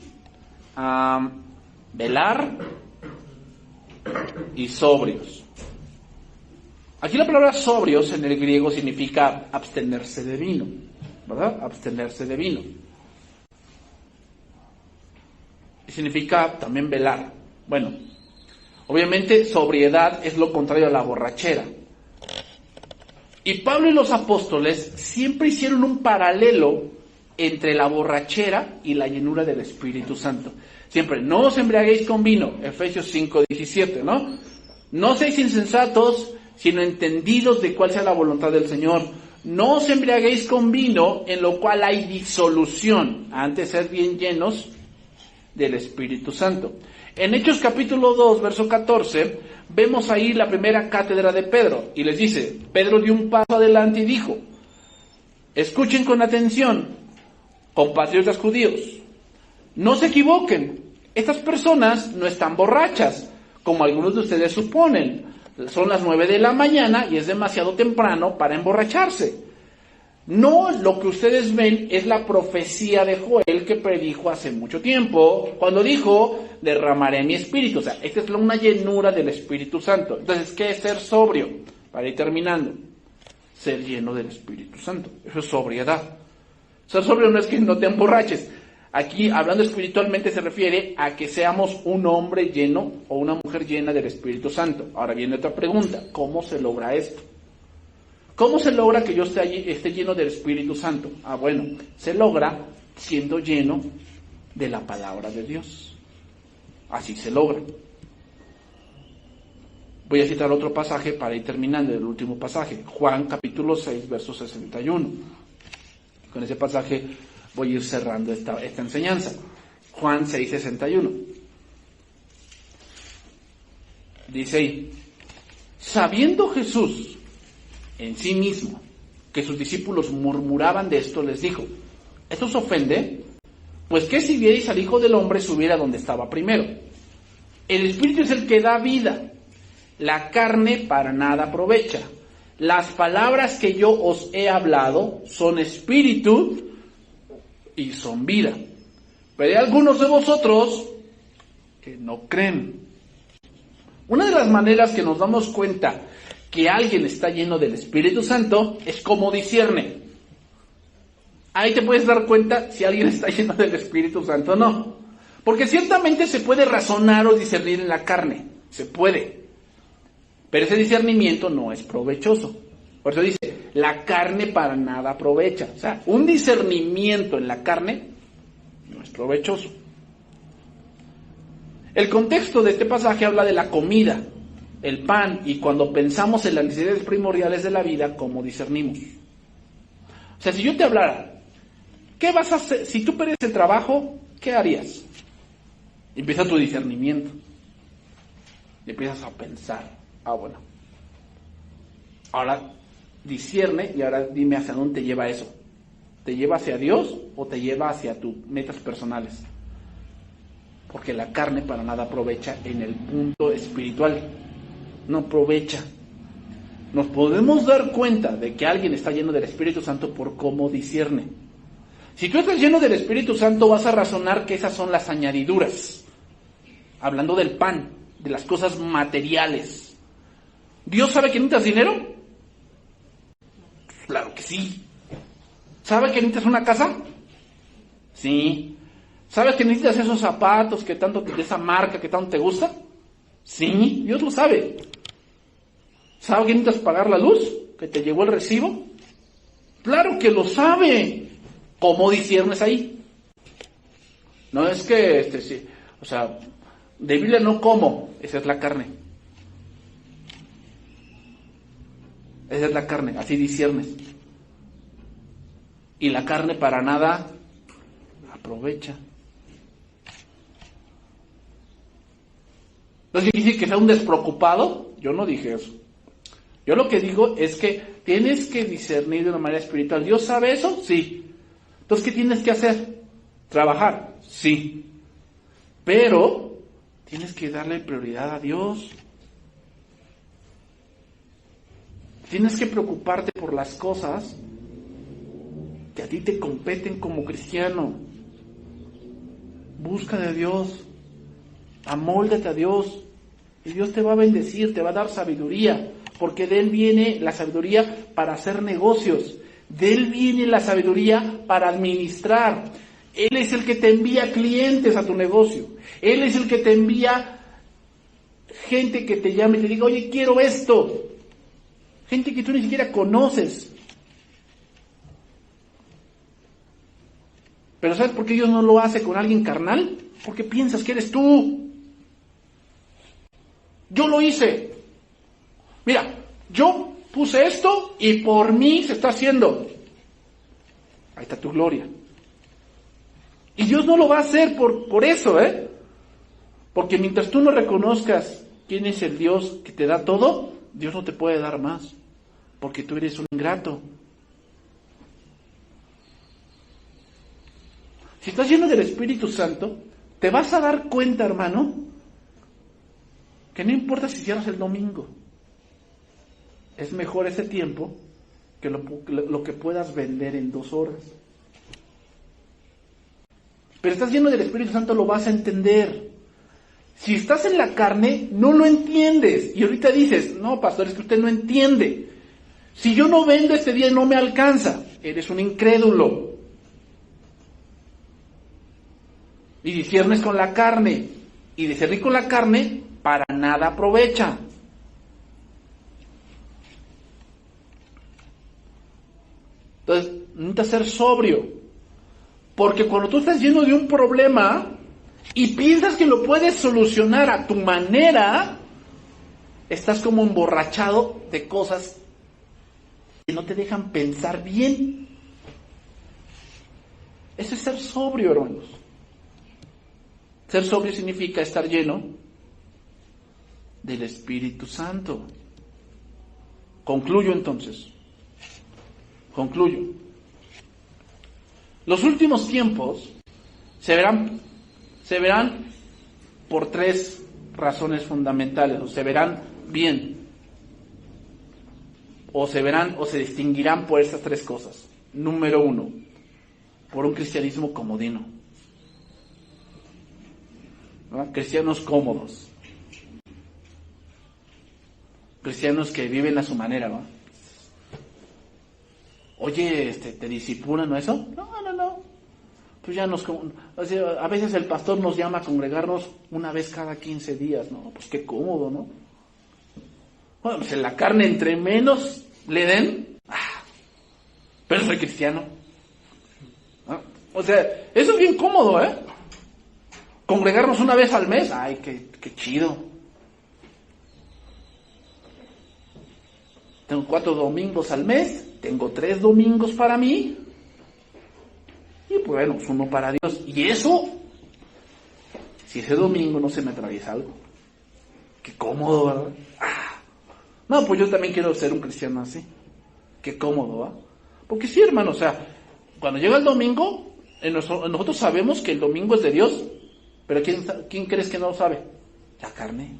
velar y sobrios. Aquí la palabra sobrios en el griego significa abstenerse de vino, ¿verdad? Abstenerse de vino. Y significa también velar. Bueno, obviamente sobriedad es lo contrario a la borrachera. Y Pablo y los apóstoles siempre hicieron un paralelo entre la borrachera y la llenura del Espíritu Santo. Siempre, no os embriaguéis con vino, Efesios 5:17, ¿no? No seáis insensatos, sino entendidos de cuál sea la voluntad del Señor. No os embriaguéis con vino, en lo cual hay disolución, antes de ser bien llenos del Espíritu Santo. En Hechos capítulo 2, verso 14, vemos ahí la primera cátedra de Pedro, y les dice, Pedro dio un paso adelante y dijo, escuchen con atención, compatriotas judíos, no se equivoquen, estas personas no están borrachas, como algunos de ustedes suponen. Son las 9 de la mañana y es demasiado temprano para emborracharse. No, lo que ustedes ven es la profecía de Joel que predijo hace mucho tiempo, cuando dijo, derramaré mi espíritu. O sea, esta es una llenura del Espíritu Santo. Entonces, ¿qué es ser sobrio? Para ir terminando. Ser lleno del Espíritu Santo. Eso es sobriedad. Ser sobrio no es que no te emborraches. Aquí, hablando espiritualmente, se refiere a que seamos un hombre lleno o una mujer llena del Espíritu Santo. Ahora viene otra pregunta. ¿Cómo se logra esto? ¿Cómo se logra que yo esté lleno del Espíritu Santo? Bueno, se logra siendo lleno de la palabra de Dios. Así se logra. Voy a citar otro pasaje para ir terminando, el último pasaje. Juan capítulo 6, verso 61. Con ese pasaje voy a ir cerrando esta enseñanza. Juan 6, 61. Dice ahí, sabiendo Jesús en sí mismo que sus discípulos murmuraban de esto, les dijo, ¿esto os ofende? Pues ¿qué si vierais al Hijo del Hombre subir a donde estaba primero? El Espíritu es el que da vida, la carne para nada aprovecha. Las palabras que yo os he hablado son espíritu y son vida. Pero hay algunos de vosotros que no creen. Una de las maneras que nos damos cuenta que alguien está lleno del Espíritu Santo es cómo discierne. Ahí te puedes dar cuenta si alguien está lleno del Espíritu Santo o no. Porque ciertamente se puede razonar o discernir en la carne. Se puede. Pero ese discernimiento no es provechoso. Por eso dice, la carne para nada aprovecha. O sea, un discernimiento en la carne no es provechoso. El contexto de este pasaje habla de la comida, el pan, y cuando pensamos en las necesidades primordiales de la vida, ¿cómo discernimos? O sea, si yo te hablara, ¿qué vas a hacer? Si tú pierdes el trabajo, ¿qué harías? Empieza tu discernimiento. Y empiezas a pensar, bueno. Ahora discierne y ahora dime hacia dónde te lleva eso. ¿Te lleva hacia Dios o te lleva hacia tus metas personales? Porque la carne para nada aprovecha en el punto espiritual. No aprovecha. Nos podemos dar cuenta de que alguien está lleno del Espíritu Santo por cómo discierne. Si tú estás lleno del Espíritu Santo, vas a razonar que esas son las añadiduras. Hablando del pan, de las cosas materiales. ¿Dios sabe que necesitas dinero? Claro que sí. ¿Sabe que necesitas una casa? Sí. ¿Sabes que necesitas esos zapatos que tanto, de esa marca que tanto te gusta? Sí, Dios lo sabe. ¿Sabe que necesitas pagar la luz? ¿Que te llegó el recibo? Claro que lo sabe. ¿Cómo disciernes ahí? No es que, sí, o sea, de Biblia no como, esa es la carne. Esa es la carne, así disciernes. Y la carne para nada aprovecha. ¿No quiere decir que sea un despreocupado? Yo no dije eso. Yo lo que digo es que tienes que discernir de una manera espiritual. ¿Dios sabe eso? Sí. Entonces, ¿qué tienes que hacer? ¿Trabajar? Sí. Pero tienes que darle prioridad a Dios. Tienes que preocuparte por las cosas que a ti te competen como cristiano. Busca de Dios. Amóldate a Dios. Y Dios te va a bendecir, te va a dar sabiduría. Porque de Él viene la sabiduría para hacer negocios. De Él viene la sabiduría para administrar. Él es el que te envía clientes a tu negocio. Él es el que te envía gente que te llame y te diga, oye, quiero esto. Gente que tú ni siquiera conoces. Pero ¿sabes por qué Dios no lo hace con alguien carnal? Porque piensas que eres tú. Yo lo hice. Mira, yo puse esto y por mí se está haciendo. Ahí está tu gloria. Y Dios no lo va a hacer por eso, Porque mientras tú no reconozcas quién es el Dios que te da todo, Dios no te puede dar más. Porque tú eres un ingrato. Si estás lleno del Espíritu Santo, te vas a dar cuenta, hermano, que no importa si cierras el domingo. Es mejor ese tiempo que lo que puedas vender en 2 horas. Pero estás lleno del Espíritu Santo, lo vas a entender. Si estás en la carne, no lo entiendes. Y ahorita dices, no, pastor, es que usted no entiende. Si yo no vendo este día, no me alcanza. Eres un incrédulo. Y disciernes con la carne. Y discernir con la carne, para nada aprovecha. Entonces, necesitas ser sobrio. Porque cuando tú estás lleno de un problema y piensas que lo puedes solucionar a tu manera, estás como emborrachado de cosas que no te dejan pensar bien. Eso es ser sobrio, hermanos. Ser sobrio significa estar lleno del Espíritu Santo. Concluyo entonces. Los últimos tiempos se verán por 3 razones fundamentales, o se verán bien, o se distinguirán por estas 3 cosas. Número 1, por un cristianismo comodino. ¿No? Cristianos cómodos. Cristianos que viven a su manera, ¿no? Oye, ¿te discipulan o eso? No. Pues ya a veces el pastor nos llama a congregarnos una vez cada 15 días, ¿no? Pues qué cómodo, ¿no? Bueno, pues en la carne entre menos le den, pero soy cristiano. ¿No? O sea, eso es bien cómodo, Congregarnos una vez al mes, ay, qué chido. Tengo 4 domingos al mes, tengo 3 domingos para mí, y pues bueno, es uno para Dios. Y eso, si ese domingo no se me atraviesa algo, qué cómodo, ¿verdad? No, pues yo también quiero ser un cristiano así, qué cómodo, ¿verdad? Porque sí, hermano, o sea, cuando llega el domingo, nosotros sabemos que el domingo es de Dios, pero ¿quién crees que no lo sabe? La carne.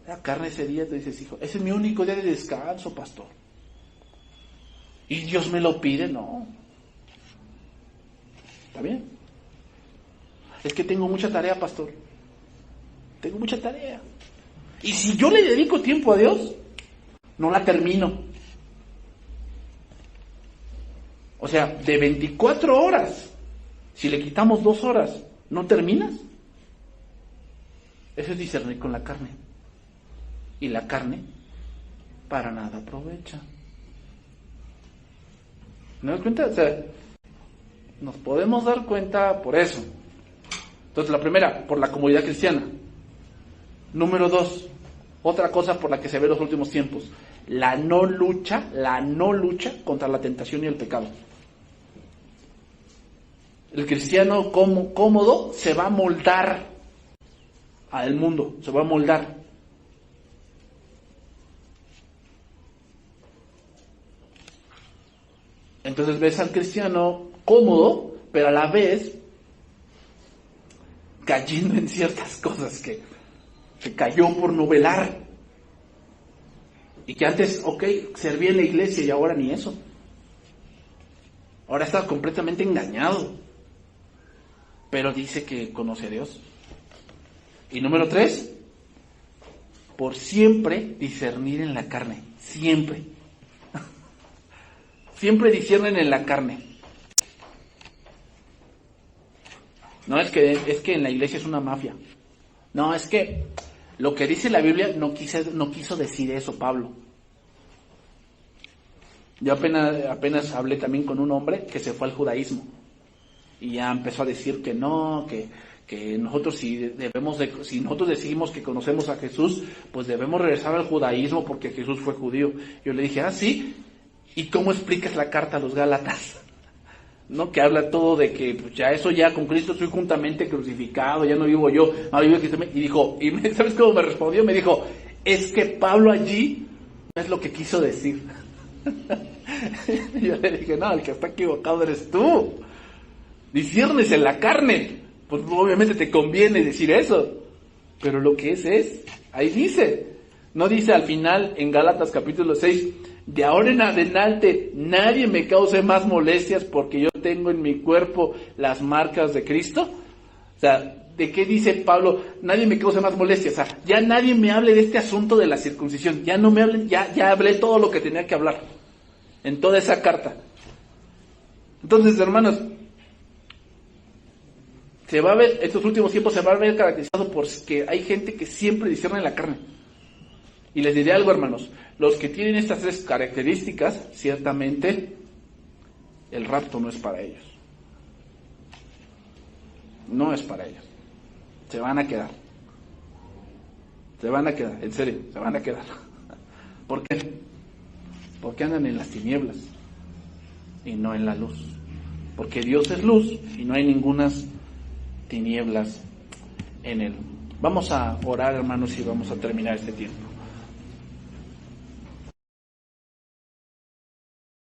La carne ese día te dices, hijo, ese es mi único día de descanso, pastor. ¿Y Dios me lo pide? No. ¿Está bien? Es que tengo mucha tarea, pastor. Tengo mucha tarea. Y si yo le dedico tiempo a Dios, no la termino. O sea, de 24 horas, si le quitamos 2 horas, ¿no terminas? Eso es discernir con la carne. Y la carne para nada aprovecha. ¿No das cuenta? O sea, nos podemos dar cuenta por eso. Entonces, la primera, por la comodidad cristiana. Número 2, otra cosa por la que se ve los últimos tiempos, la no lucha contra la tentación y el pecado. El cristiano cómodo se va a moldar al mundo, se va a moldar. Entonces ves al cristiano cómodo, pero a la vez cayendo en ciertas cosas que cayó por novelar. Y que antes, servía en la iglesia y ahora ni eso. Ahora está completamente engañado. Pero dice que conoce a Dios. Y número 3, por siempre discernir en la carne. Siempre. Siempre disciernen en la carne. No, es que en la iglesia es una mafia. No, es que lo que dice la Biblia no quiso decir eso Pablo. Yo apenas hablé también con un hombre que se fue al judaísmo y ya empezó a decir que no, que nosotros si nosotros decidimos que conocemos a Jesús, pues debemos regresar al judaísmo porque Jesús fue judío. Yo le dije, ¿sí? ¿Y cómo explicas la carta a los Gálatas? ¿No? Que habla todo de que pues ya con Cristo estoy juntamente crucificado, ya no vivo yo, vive Cristo. Y dijo, ¿sabes cómo me respondió? Me dijo, es que Pablo allí no es lo que quiso decir. Yo le dije, no, el que está equivocado eres tú. Disciernes en la carne, pues obviamente te conviene decir eso, pero lo que es, ahí dice, no dice al final en Gálatas capítulo 6, de ahora en adelante nadie me cause más molestias porque yo tengo en mi cuerpo las marcas de Cristo. O sea, ¿de qué dice Pablo? Nadie me cause más molestias. O sea, ya nadie me hable de este asunto de la circuncisión. Ya no me hablen, ya hablé todo lo que tenía que hablar en toda esa carta. Entonces, hermanos, se va a ver, estos últimos tiempos se va a ver caracterizado por que hay gente que siempre discierne la carne. Y les diré algo, hermanos, los que tienen estas tres características, ciertamente el rapto no es para ellos. No es para ellos. Se van a quedar. En serio, se van a quedar. ¿Por qué? Porque andan en las tinieblas y no en la luz. Porque Dios es luz y no hay ningunas tinieblas en él. Vamos a orar, hermanos, y vamos a terminar este tiempo.